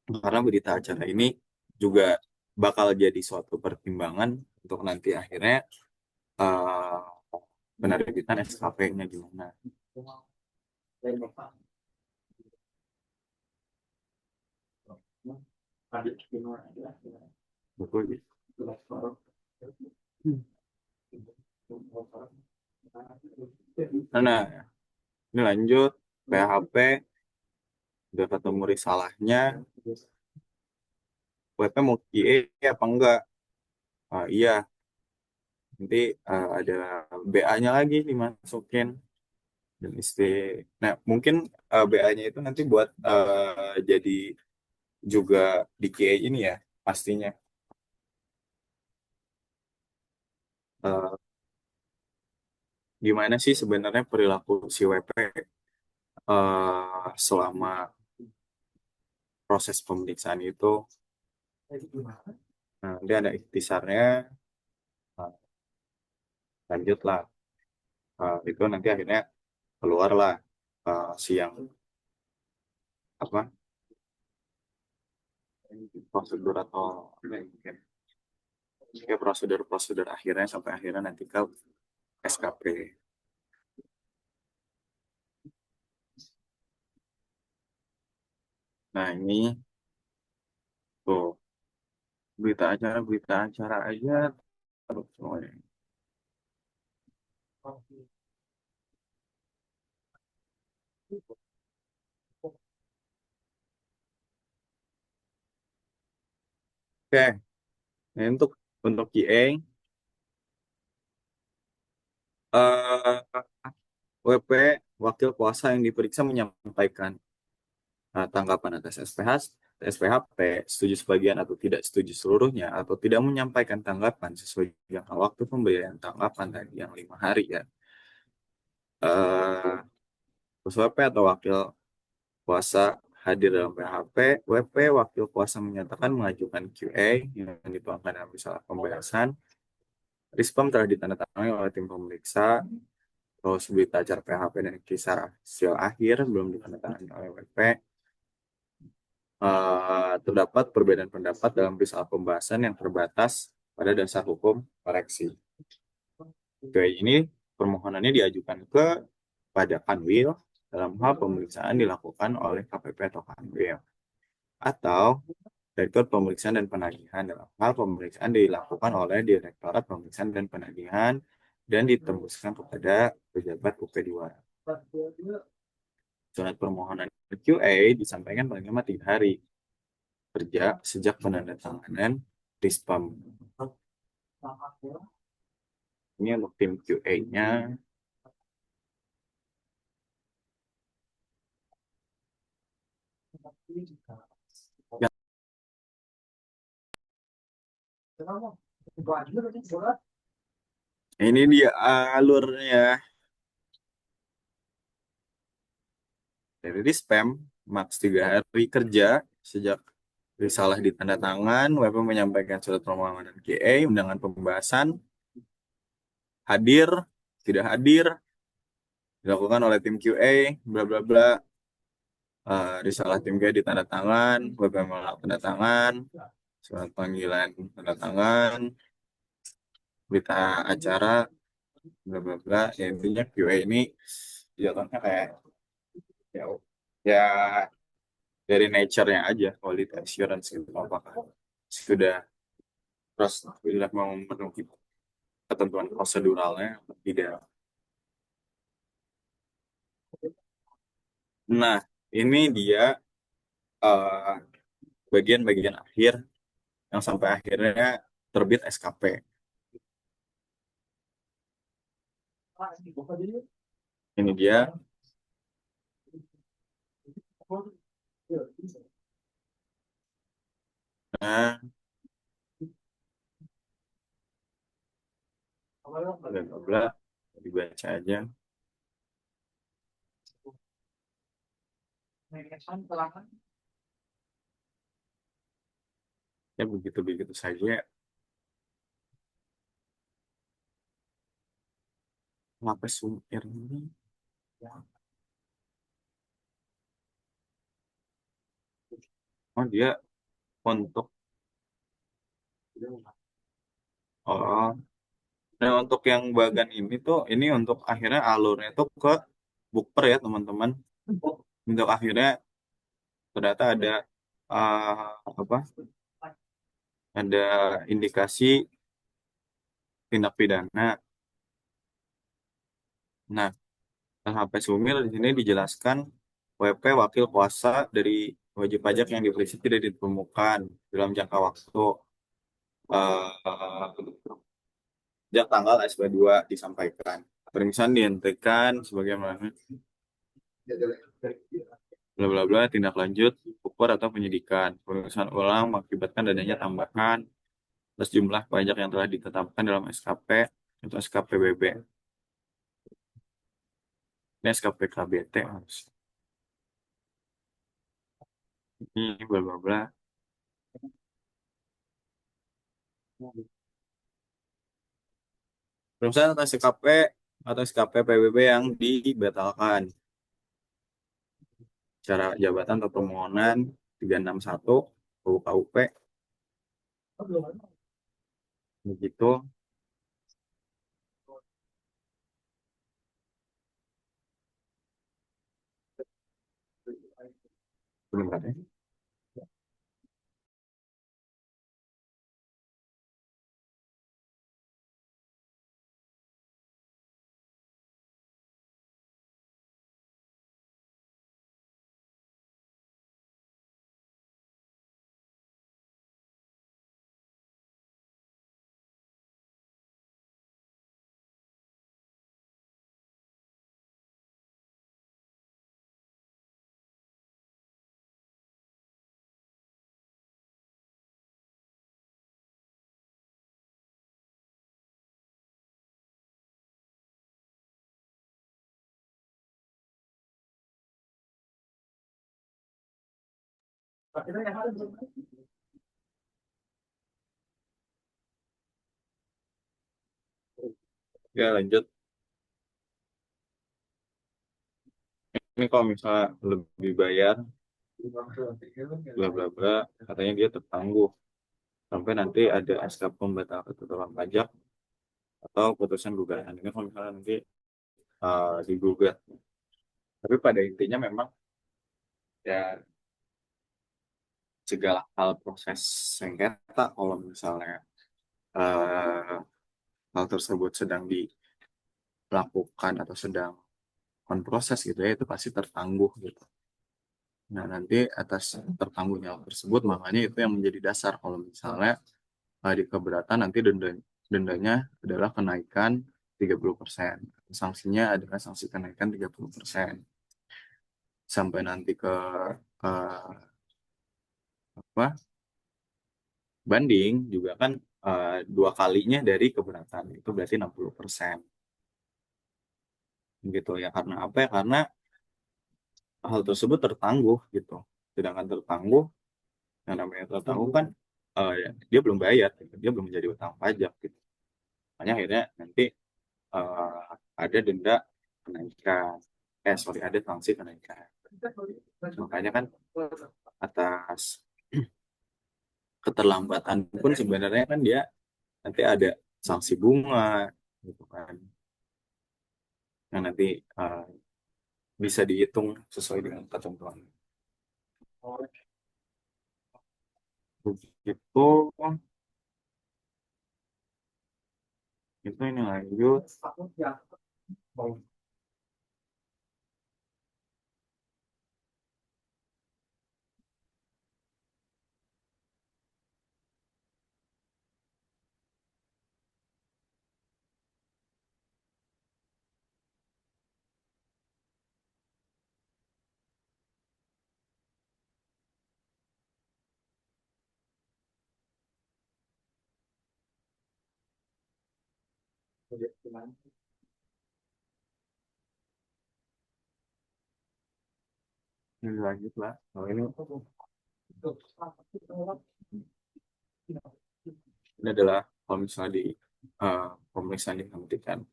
Karena berita acara ini juga bakal jadi suatu pertimbangan untuk nanti akhirnya eh, penerbitan SKP-nya gimana. Betul. Nah, ini lanjut PHP udah ketemu risalahnya, WP mau QA apa enggak? Iya, nanti ada BA-nya lagi dimasukin dan nah mungkin BA-nya itu nanti buat jadi juga di QA ini ya pastinya. Eh, Gimana sih sebenarnya perilaku si WP selama proses pemeriksaan itu? Nah, dia ada ikhtisarnya, uh, lanjutlah. Itu nanti akhirnya keluarlah siang apa prosedur atau apa ya, mungkin ya prosedur-prosedur akhirnya sampai akhirnya nanti ke SKP. Nah, ini tuh berita acara aja terus semuanya. Oke, ini untuk QA WP wakil kuasa yang diperiksa menyampaikan tanggapan atas SPHP, setuju sebagian atau tidak setuju seluruhnya, atau tidak menyampaikan tanggapan sesuai jangka waktu pemberian tanggapan tadi yang 5 hari ya. Eh WP atau wakil kuasa hadir dalam PHP, WP wakil kuasa menyatakan mengajukan QA yang dituangkan dalam risalah pembahasan. Rispem telah ditandatangani oleh tim pemeriksa, terus berita acara PHP dan kisah hasil akhir belum ditandatangani oleh WP. Terdapat perbedaan pendapat dalam risalah pembahasan yang terbatas pada dasar hukum koreksi. Oke, ini permohonannya diajukan pada Kanwil dalam hal pemeriksaan dilakukan oleh KPP atau Kanwil. Atau Direktur Pemeriksaan dan Penagihan. Dalam hal pemeriksaan dilakukan oleh Direktorat Pemeriksaan dan Penagihan dan ditembuskan kepada pejabat UP2. Surat permohonan QA disampaikan paling lama 3 hari kerja sejak penandatanganan Dispam. Ini untuk tim QA-nya. Ini dia alurnya. Dari spam, maks 3 hari kerja sejak risalah ditandatangan, WP menyampaikan surat permohonan QA, undangan pembahasan, hadir, tidak hadir, dilakukan oleh tim QA, bla bla bla. Risalah tim QA ditandatangan, WP menolak tanda tangan, surat panggilan tanda tangan, berita acara, bla bla bla. Ya, intinya QA ini jatuhnya kayak ya, ya dari nature-nya aja, quality assurance gitu. Apakah sudah sudah memenuhi ketentuan proseduralnya atau tidak. Nah, ini dia eh, bagian-bagian akhir yang sampai akhirnya terbit SKP. Ini dia. Nah, bla bla bla. Dibaca aja. Ya begitu-begitu saja. Kenapa sumir ini? Oh, dia untuk oh, nah untuk yang bagian ini tuh ini untuk akhirnya alurnya tuh ke bukper ya teman-teman. Untuk akhirnya ternyata ada apa? Ada indikasi tindak pidana. Nah, LHP Sumil di sini dijelaskan WP wakil kuasa dari wajib pajak yang diperiksa tidak ditemukan dalam jangka waktu sejak tanggal SP2 disampaikan. Pemeriksaan dihentikan sebagaimana bla bla bla tindak lanjut ukur atau penyidikan. Pemeriksaan ulang mengakibatkan adanya tambahan atas jumlah pajak yang telah ditetapkan dalam SKP atau SKPBB. Ini SKP KBT harus. Ini bla bla bla. Pemeriksaan atas SKP atau SKP PBB yang dibatalkan. Cara jabatan atau permohonan 361 UKUP begitu. Sebentar ya. Ya lanjut. Ini kalau misalnya lebih bayar bla bla bla katanya dia tertangguh sampai nanti ada SK pembatal ketentuan pajak atau putusan gugatan. Ini kalau misalnya nanti digugat. Tapi pada intinya memang ya segala hal proses sengketa kalau misalnya eh, hal tersebut sedang dilakukan atau sedang on proses gitu ya, itu pasti tertangguh gitu. Nah, nanti atas tertangguhnya hal tersebut, makanya itu yang menjadi dasar kalau misalnya di keberatan nanti dendanya adalah kenaikan 30%. Sanksinya adalah sanksi kenaikan 30%. Sampai nanti ke eh, apa banding juga kan, dua kalinya dari keberatan itu berarti 60% gitu ya. Karena apa ya? Karena hal tersebut tertangguh gitu. Sedangkan tertangguh, yang namanya tertangguh kan ya, dia belum bayar, gitu. Dia belum menjadi utang pajak gitu. Makanya akhirnya nanti eh, ada denda kenaikan. Sorry, ada sanksi kenaikan. Makanya kan atas keterlambatan pun sebenarnya kan dia nanti ada sanksi bunga gitu kan, yang nanti eh, bisa dihitung sesuai dengan ketentuan. Begitu itu ini lanjut. Ini lanjut lah. Oh, ini adalah kalau misalnya di pemeriksaan dihentikan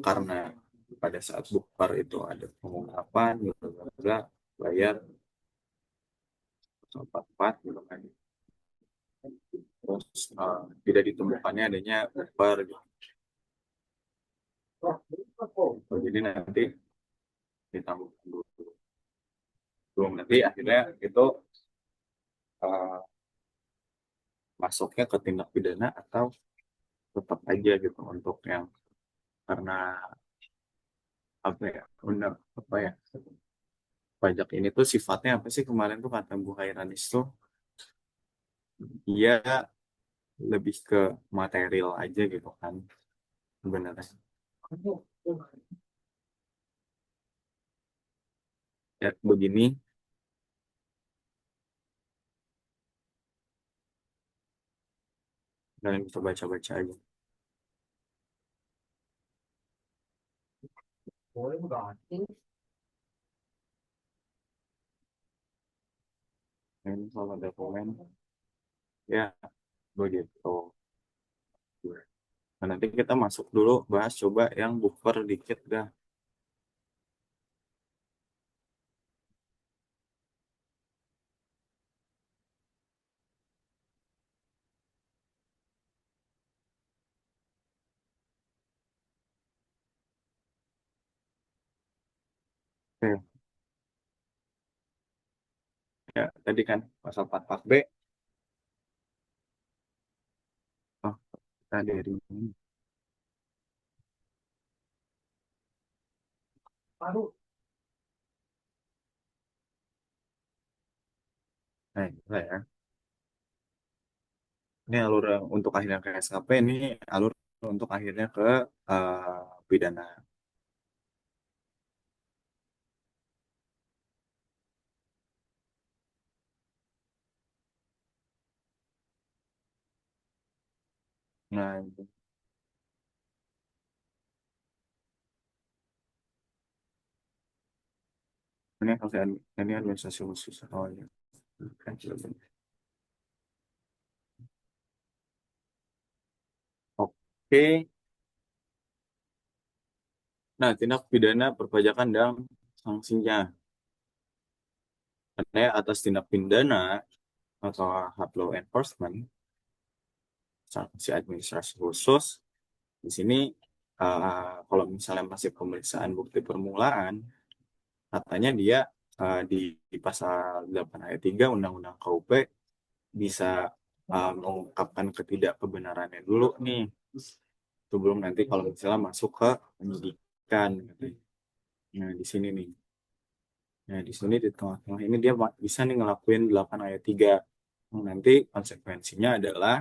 karena pada saat bukber itu ada pengungkapan gitu, bla, bayar 44 gitu kan. Terus tidak ditemukannya adanya bukber gitu. Oh, jadi nanti ditanggung dulu. Belum nanti akhirnya itu uh, masuknya ke tindak pidana atau tetap aja gitu untuk yang karena apa ya, undang apa ya, pajak ini tuh sifatnya apa sih kemarin tuh kata Bu Hairanis tuh, dia lebih ke material aja gitu kan sebenarnya. Ya begini, kalian bisa baca-baca aja. Ini kalau ada komen ya begitu. Nah, nanti kita masuk dulu bahas coba yang buffer dikit dah. Oke, ya tadi kan pasal 44B. Oh, kita dari ini. Nah, itu ya. Ini alur untuk akhirnya ke SKP, ini alur untuk akhirnya ke pidana. Nah, ini harus ini administrasi khusus. Oh ya. Kan, oke. Nah, tindak pidana perpajakan dan sanksinya. Karena atas tindak pidana atau hak law enforcement, sanksi administrasi khusus, di sini kalau misalnya masih pemeriksaan bukti permulaan, katanya dia di pasal 8 ayat 3 Undang-Undang KUP bisa mengungkapkan ketidakbenarannya dulu nih sebelum nanti kalau misalnya masuk ke penyidikan gitu. Nah di sini nih, nah di sini di tengah-tengah ini dia bisa nih ngelakuin 8 ayat 3. Nanti konsekuensinya adalah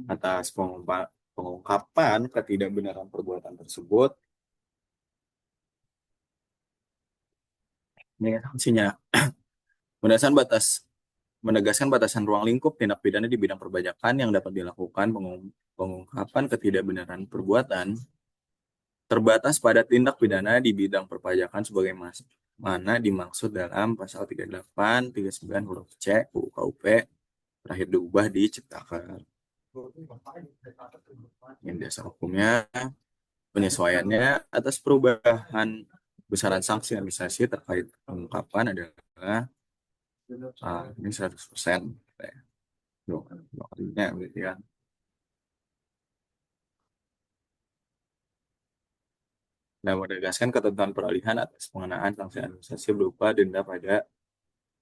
atas pengungkapan ketidakbenaran perbuatan tersebut, ini sanksinya menegaskan batasan ruang lingkup tindak pidana di bidang perpajakan yang dapat dilakukan pengungkapan ketidakbenaran perbuatan terbatas pada tindak pidana di bidang perpajakan sebagai mana dimaksud dalam pasal 38, 39 huruf C UU KUP terakhir diubah diciptakan. Yang dasar hukumnya penyesuaiannya atas perubahan besaran sanksi administrasi terkait pengungkapan adalah ini 100%. Dua kalinya berarti kan. Dan menegaskan ketentuan peralihan atas pengenaan sanksi administrasi berupa denda pada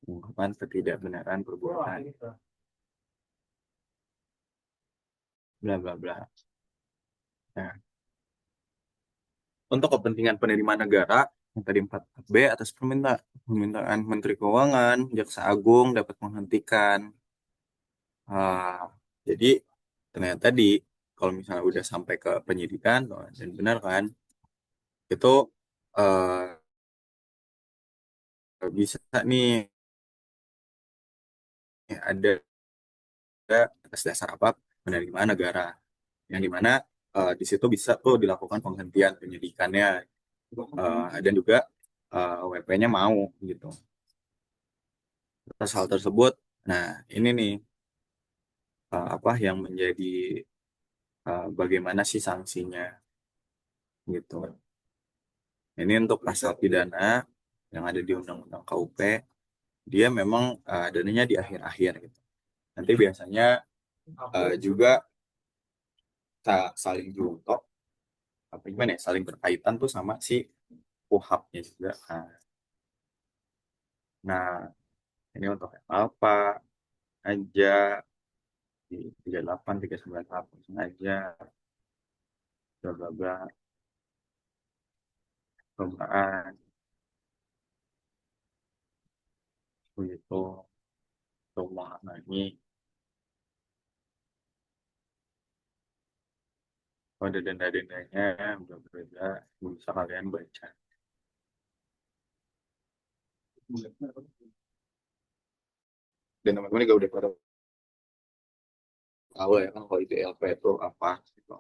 pengungkapan ketidakbenaran perbuatan. Bla bla bla. Nah, untuk kepentingan penerimaan negara yang tadi 4B atas permintaan Menteri Keuangan, Jaksa Agung dapat menghentikan. Jadi ternyata kalau misalnya udah sampai ke penyidikan dan benar kan itu bisa nih ada atas dasar apa penerimaan negara yang dimana di situ bisa tuh dilakukan penghentian penyidikannya dan juga WP-nya mau gitu atas hal tersebut. Nah ini nih apa yang menjadi bagaimana sih sanksinya gitu. Ini untuk pasal pidana yang ada di Undang-Undang KUP dia memang adanya di akhir-akhir gitu. Nanti biasanya juga saling junto apa gimana ya saling berkaitan tuh sama si kuhapnya juga. Nah, ini untuk apa aja di 38 39 langsung aja bla bla bla pembinaan begitu untuk mengenai kode denda-dendanya berbeda bisa kalian baca. Dan teman-teman juga udah pada tahu ya kan kalau IDLP itu apa gitu.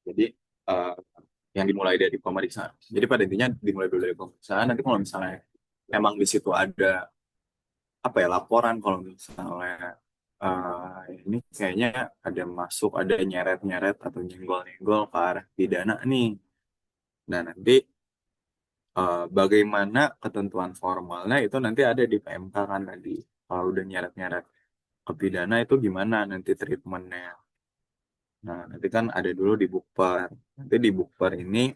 Jadi uh, yang dimulai dari pemeriksaan. Jadi pada intinya dimulai dulu dari pemeriksaan. Nanti kalau misalnya emang di situ ada apa ya laporan kalau misalnya ini kayaknya ada masuk ada nyeret-nyeret atau nyenggol-nyenggol ke arah pidana nih. Nah nanti bagaimana ketentuan formalnya itu nanti ada di PMK kan tadi. Kalau udah nyeret-nyeret ke pidana itu gimana nanti treatmentnya. Nah nanti kan ada dulu di Bukper. Nanti di Bukper ini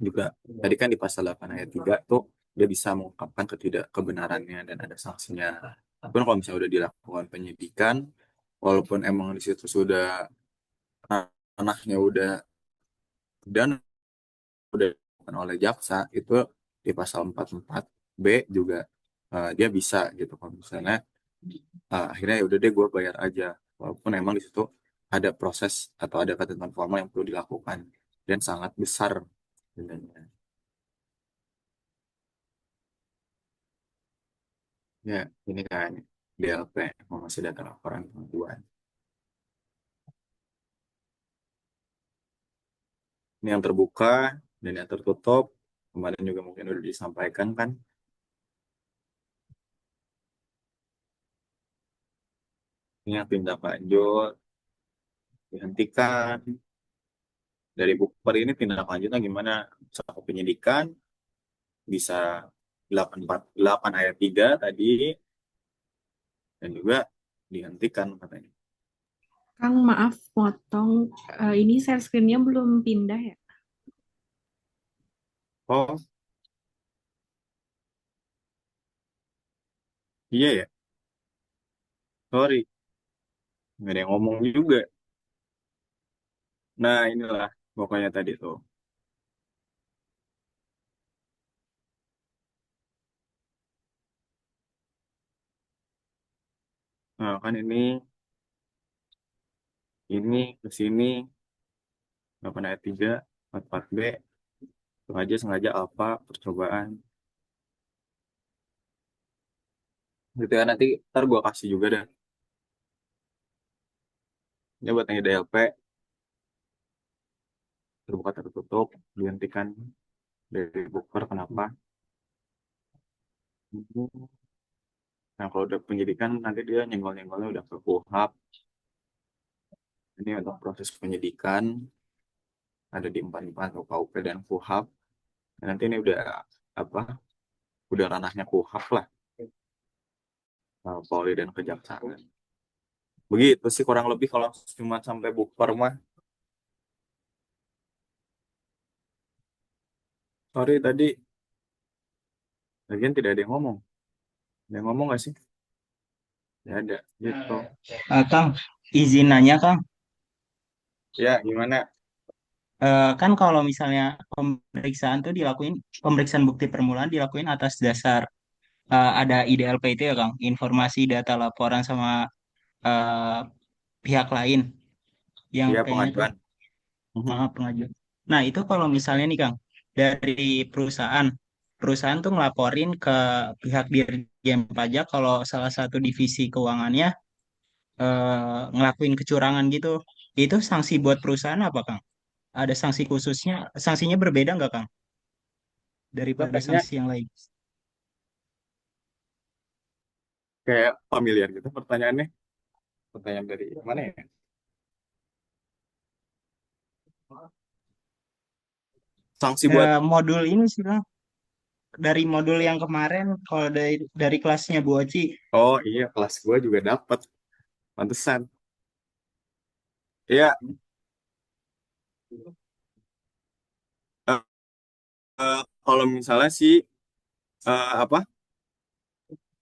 juga tadi kan di pasal 8 ayat 3 tuh dia bisa mengungkapkan ketidakkebenarannya dan ada sanksinya. Tapi kalau misalnya udah dilakukan penyidikan, walaupun emang di situ sudah ranahnya udah dan udah dilakukan oleh jaksa itu di pasal 44B juga dia bisa gitu kalau misalnya akhirnya ya udah deh gue bayar aja walaupun emang di situ ada proses atau ada ketentuan formal yang perlu dilakukan dan sangat besar dendanya. Ya, ini kan DLP, masih data laporan pengaduan. Ini yang terbuka dan yang tertutup. Kemarin juga mungkin udah disampaikan kan. Ini yang tindak lanjut, dihentikan. Dari bukper ini tindak lanjutnya gimana? Bisa ke penyidikan, bisa 848 ayat 3 tadi, dan juga dihentikan katanya. Kang, maaf potong. Ini share screen-nya belum pindah ya? Oh, Iya ya, sorry, nggak ada yang ngomong juga. Nah inilah pokoknya tadi tuh. Nah kan ini ke sini 8 ayat 3, 44B, sengaja alfa, percobaan. Gitu ya, nanti ntar gua kasih juga dah. Ini buat yang DLP, terbuka tertutup, dihentikan dari booker, kenapa? Nah kalau udah penyidikan nanti dia nyenggol-nyenggolnya udah ke KUHP. Ini untuk proses penyidikan, ada di 44 atau KUP dan KUHP. Dan nanti ini udah apa? Udah ranahnya KUHP lah, Polri dan Kejaksaan. Begitu sih kurang lebih kalau cuma sampai bukber mah. Sorry tadi, lagian tidak ada yang ngomong. Ada yang ngomong nggak sih? Ya ada, gitu. Kang, izin nanya Kang. Ya, gimana? Kan kalau misalnya pemeriksaan tuh dilakuin, pemeriksaan bukti permulaan dilakuin atas dasar ada IDLP itu ya Kang, informasi data laporan sama eh, pihak lain yang Ya, kayaknya tuh pengajuan. Mhm. pengajuan. Nah itu kalau misalnya nih Kang, dari perusahaan, perusahaan tuh ngelaporin ke pihak Dirjen Pajak kalau salah satu divisi keuangannya ngelakuin kecurangan gitu, itu sanksi buat perusahaan apa Kang? Ada sanksi khususnya, sanksinya berbeda nggak Kang Gue daripada kayaknya sanksi yang lain? kayak familiar gitu pertanyaannya. Pertanyaan dari mana ya? Sanksi buat, Modul ini sih Kang, dari modul yang kemarin kalau dari kelasnya Bu Oci, oh iya kelas gue juga dapat. Pantesan. Iya, eh, kalau misalnya sih, apa?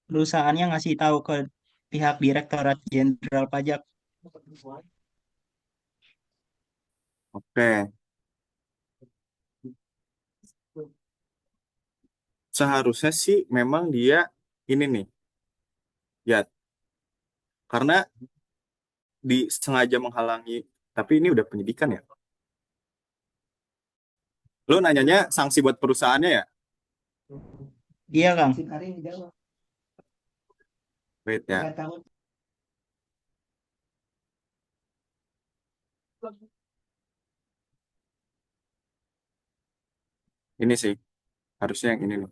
perusahaannya ngasih tahu ke pihak Direktorat Jenderal Pajak. Oke, seharusnya sih memang dia ini nih, ya karena disengaja menghalangi, tapi ini udah penyidikan ya. Lu nanyanya sanksi buat perusahaannya ya? Iya Kang. Wait ya, ini sih, harusnya yang ini nih.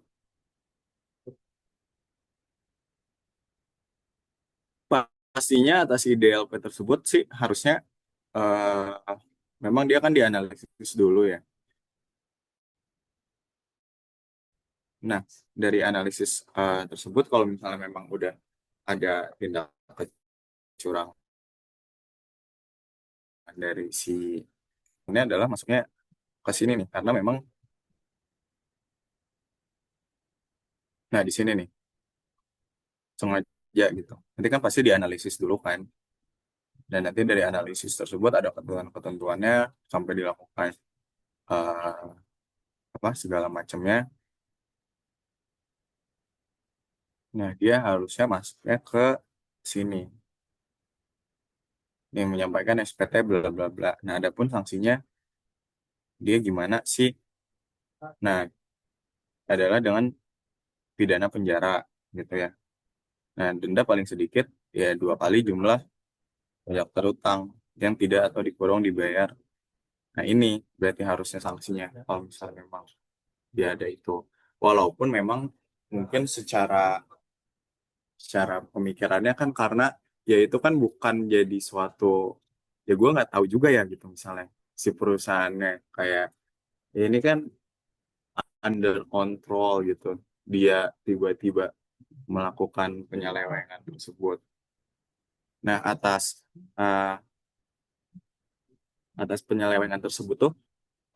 Pastinya atas IDLP tersebut sih harusnya eh, memang dia kan dianalisis dulu ya. Nah, dari analisis tersebut kalau misalnya memang udah ada tindak kecurangan dari si ini adalah masuknya ke sini nih karena memang nah di sini nih sengaja gitu. Nanti kan pasti dianalisis dulu kan. Dan nanti dari analisis tersebut ada ketentuan-ketentuannya sampai dilakukan eh, apa segala macamnya. Nah, dia harusnya masuknya ke sini. Yang menyampaikan SPT bla bla bla. Nah, adapun sanksinya dia gimana sih? Nah, adalah dengan pidana penjara gitu ya. Nah, denda paling sedikit ya 2 kali jumlah pajak terutang yang tidak atau dikurang dibayar. Nah, ini berarti harusnya sanksinya kalau misalnya memang dia ada itu. Walaupun memang mungkin secara secara pemikirannya kan karena ya itu kan bukan jadi suatu ya gue nggak tahu juga ya gitu misalnya si perusahaannya kayak ya ini kan under control gitu dia tiba-tiba melakukan penyelewengan tersebut. Nah uh, atas penyelewengan tersebut tuh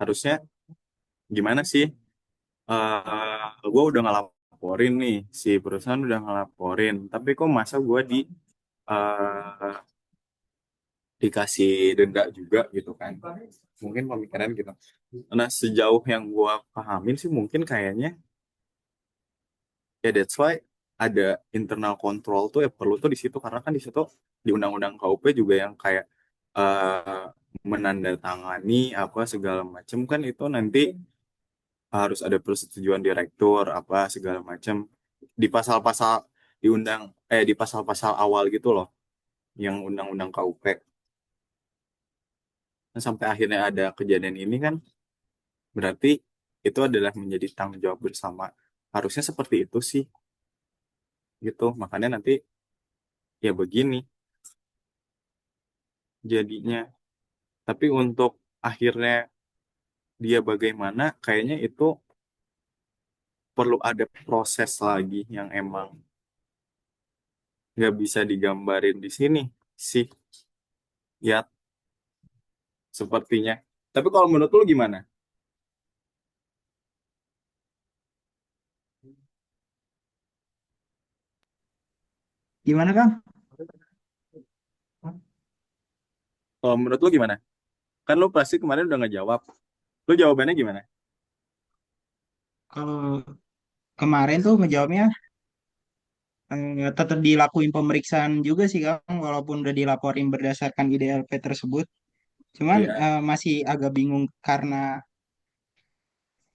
harusnya gimana sih? Gue udah ngelaporin ngelaporin nih, si perusahaan udah ngelaporin, tapi kok masa gue eh, dikasih denda juga gitu kan? Mungkin pemikiran gitu. Nah, sejauh yang gue pahamin sih mungkin kayaknya ya that's why ada internal control tuh ya perlu tuh di situ karena kan di situ di Undang-Undang KUP juga yang kayak eh, menandatangani apa segala macam kan itu nanti harus ada persetujuan direktur apa segala macam di pasal-pasal di pasal-pasal awal gitu loh yang Undang-Undang KUP. Nah, sampai akhirnya ada kejadian ini kan berarti itu adalah menjadi tanggung jawab bersama. Harusnya seperti itu sih gitu. Makanya nanti ya begini jadinya. Tapi untuk akhirnya dia bagaimana, kayaknya itu perlu ada proses lagi yang emang nggak bisa digambarin di sini sih, ya sepertinya. Tapi kalau menurut lu gimana? Gimana, Kang? Kalau menurut lu gimana? Kan lu pasti kemarin udah ngejawab. Lu jawabannya gimana? Kalau kemarin tuh ngejawabnya tetap dilakuin pemeriksaan juga sih, Kang, walaupun udah dilaporin berdasarkan IDLP tersebut. Cuman Iya. masih agak bingung karena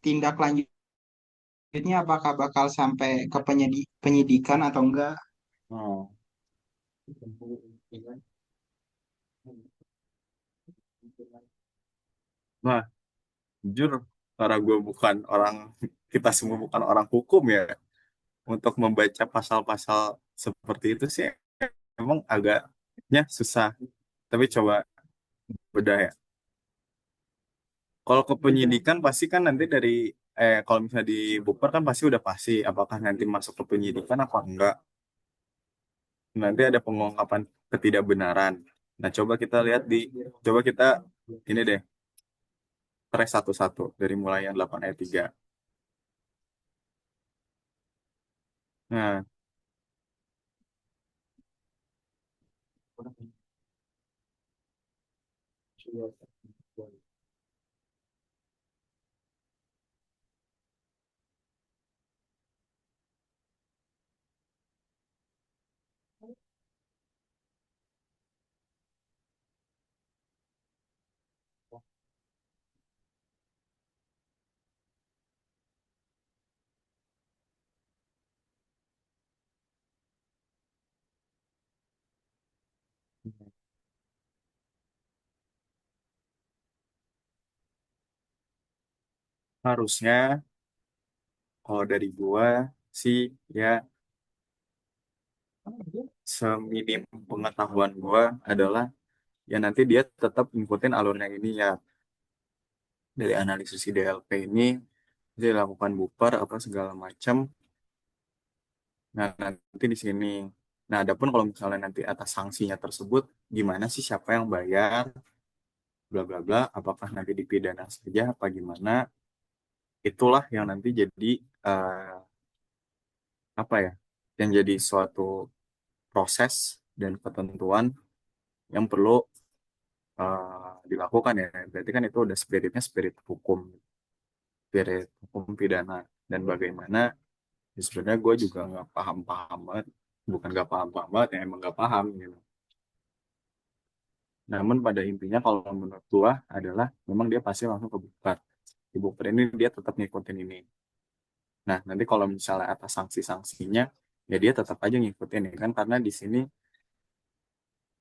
tindak lanjutnya apakah bakal sampai ke penyidikan atau enggak. Oh. Nah, jujur, karena gue bukan orang, kita semua bukan orang hukum ya, untuk membaca pasal-pasal seperti itu sih emang agaknya susah. Tapi coba bedah ya. Kalau ke penyidikan pasti kan nanti kalau misalnya di Bukper kan pasti udah pasti apakah nanti masuk ke penyidikan apa enggak. Nanti ada pengungkapan ketidakbenaran. Nah, coba kita ini deh, trace satu-satu dari mulai yang 8 ayat 3. Nah, harusnya kalau dari gua sih ya seminim pengetahuan gua adalah ya nanti dia tetap ngikutin alurnya ini ya dari analisis IDLP ini dia lakukan bukber apa segala macam. Nah, nanti di sini. Nah, adapun kalau misalnya nanti atas sanksinya tersebut, gimana sih siapa yang bayar, bla bla bla, apakah nanti dipidana saja, apa gimana? Itulah yang nanti jadi eh, apa ya? Yang jadi suatu proses dan ketentuan yang perlu dilakukan ya. Berarti kan itu udah spirit hukum, spirit hukum pidana dan bagaimana. Ya sebenarnya gue juga nggak paham-paham banget, bukan nggak paham-paham banget, ya emang nggak paham gitu. Namun pada intinya kalau menurut gua adalah memang dia pasti langsung ke bukber. Di bukber ini dia tetap ngikutin ini. Nah, nanti kalau misalnya atas sanksi-sanksinya, ya dia tetap aja ngikutin ya kan karena di sini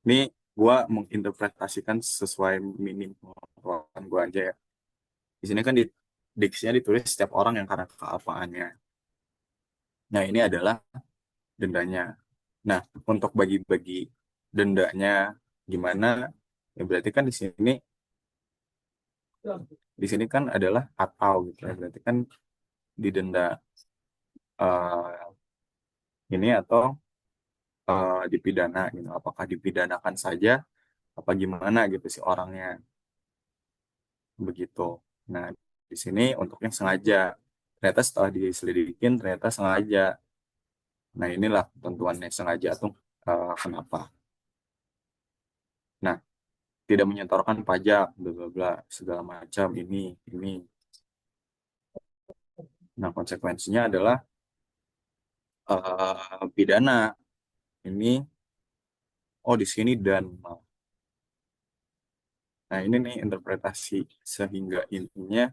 nih gua menginterpretasikan sesuai minim pengetahuan gua aja ya. Di sini kan diksinya ditulis setiap orang yang karena kealpaannya. Nah, ini adalah dendanya. Nah, untuk bagi-bagi dendanya gimana? Ya berarti kan di sini kan adalah atau gitu ya. Berarti kan didenda eh, ini atau dipidana gitu. Apakah dipidanakan saja apa gimana gitu si orangnya begitu. Nah, di sini untuk yang sengaja. Ternyata setelah diselidikin, ternyata sengaja. Nah, inilah ketentuannya sengaja tuh kenapa. Nah, tidak menyetorkan pajak, bla bla bla, segala macam ini. Nah, konsekuensinya adalah pidana. Ini, oh di sini dan. Nah, ini nih interpretasi sehingga intinya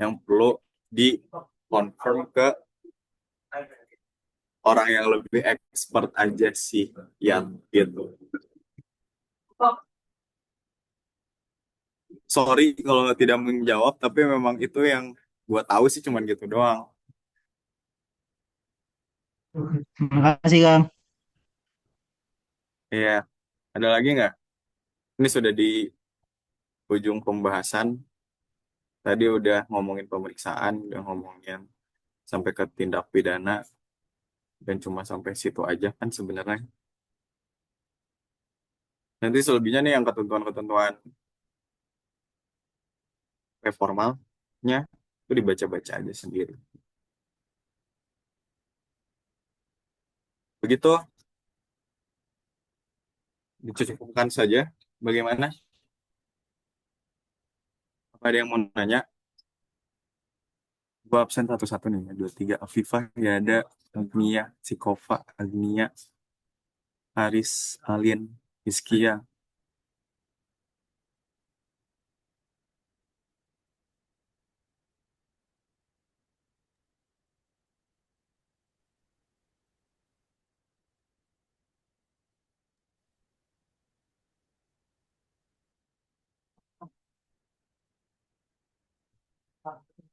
yang perlu di-confirm ke orang yang lebih expert aja sih yang gitu. Sorry kalau tidak menjawab, tapi memang itu yang gua tahu sih cuman gitu doang. Terima kasih Kang. Iya, ada lagi nggak? Ini sudah di ujung pembahasan. Tadi udah ngomongin pemeriksaan, udah ngomongin sampai ke tindak pidana, dan cuma sampai situ aja kan sebenarnya. Nanti selebihnya nih yang ketentuan-ketentuan formalnya itu dibaca-baca aja sendiri. Begitu, dicukupkan saja. Bagaimana? Apa ada yang mau nanya? Gua absen satu-satu nih, ya. Dua, tiga. Afifah, ya ada. Agnia, Sikova, Agnia, Haris, Alin, Hizkia.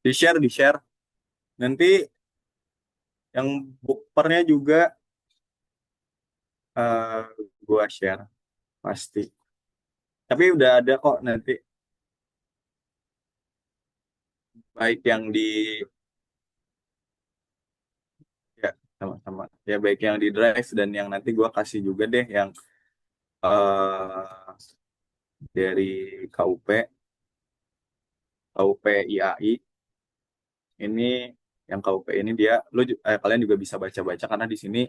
Di-share, di-share. Nanti yang bookpernya juga eh gua share, pasti. Tapi udah ada kok nanti. Baik yang di, ya sama-sama. Ya baik yang di drive dan yang nanti gua kasih juga deh yang eh dari KUP, KUP IAI. Ini yang KUP ini dia, kalian juga bisa baca-baca karena di sini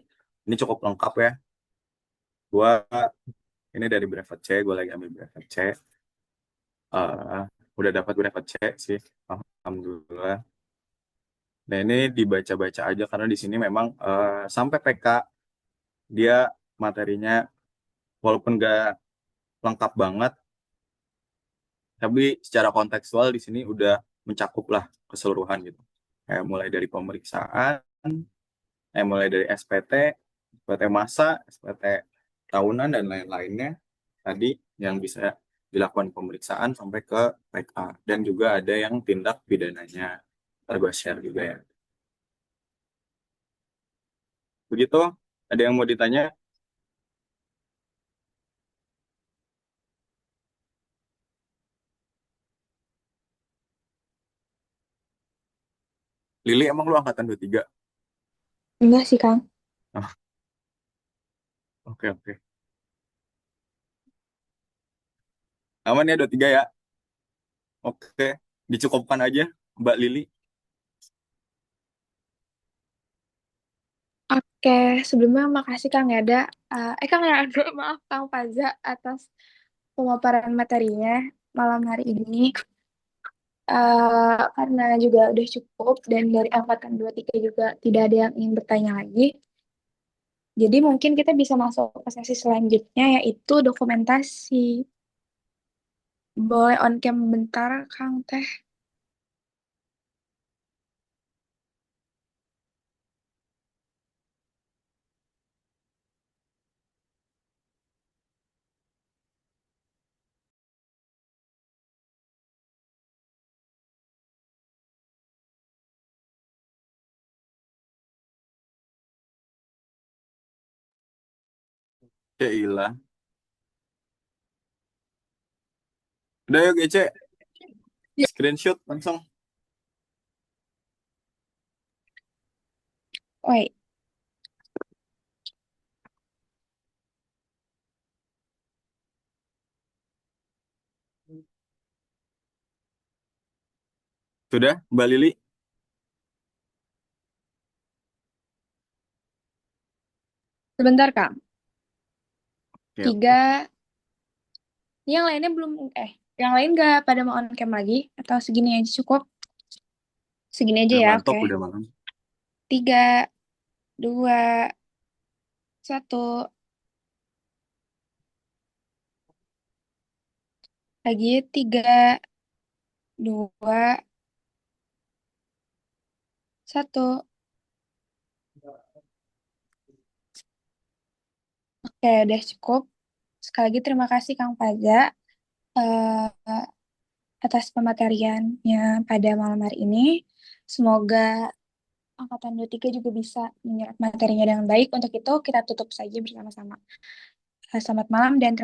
ini cukup lengkap ya. Gua ini dari Brevet C, gue lagi ambil Brevet C. Eh, udah dapat Brevet C sih, alhamdulillah. Nah ini dibaca-baca aja karena di sini memang sampai PK dia materinya walaupun gak lengkap banget, tapi secara kontekstual di sini udah mencakup lah keseluruhan gitu. Kayak mulai dari pemeriksaan, mulai dari SPT, SPT masa, SPT tahunan dan lain-lainnya tadi yang bisa dilakukan pemeriksaan sampai ke PK dan juga ada yang tindak pidananya. Ntar gue share juga ya. Begitu, ada yang mau ditanya? Lili emang lu angkatan 23? Enggak sih, Kang. Oh, oke oke. Aman ya 23 ya? Oke, dicukupkan aja Mbak Lili. Oke, sebelumnya makasih Kang Yada. Kang Yada, maaf Kang Faza atas pemaparan materinya malam hari ini. Karena juga udah cukup dan dari angkatan 23 juga tidak ada yang ingin bertanya lagi. Jadi mungkin kita bisa masuk ke sesi selanjutnya yaitu dokumentasi. Boleh on cam bentar, Kang Teh. Ya ilah. Udah yuk GC, Ya. screenshot langsung. Wait, Sudah, Mbak Lili? Sebentar, Kang. Oke, oke. 3. Ini yang lainnya belum, yang lain nggak pada mau on cam lagi? Atau segini aja cukup? Segini aja Udah ya, ngantuk, oke. udah malam. 3, 2, 1. Lagi 3, 2, 1. Oke, udah cukup. Sekali lagi terima kasih Kang Faza eh, atas pemateriannya pada malam hari ini. Semoga Angkatan 23 juga bisa menyerap materinya dengan baik. Untuk itu kita tutup saja bersama-sama. Selamat malam dan terima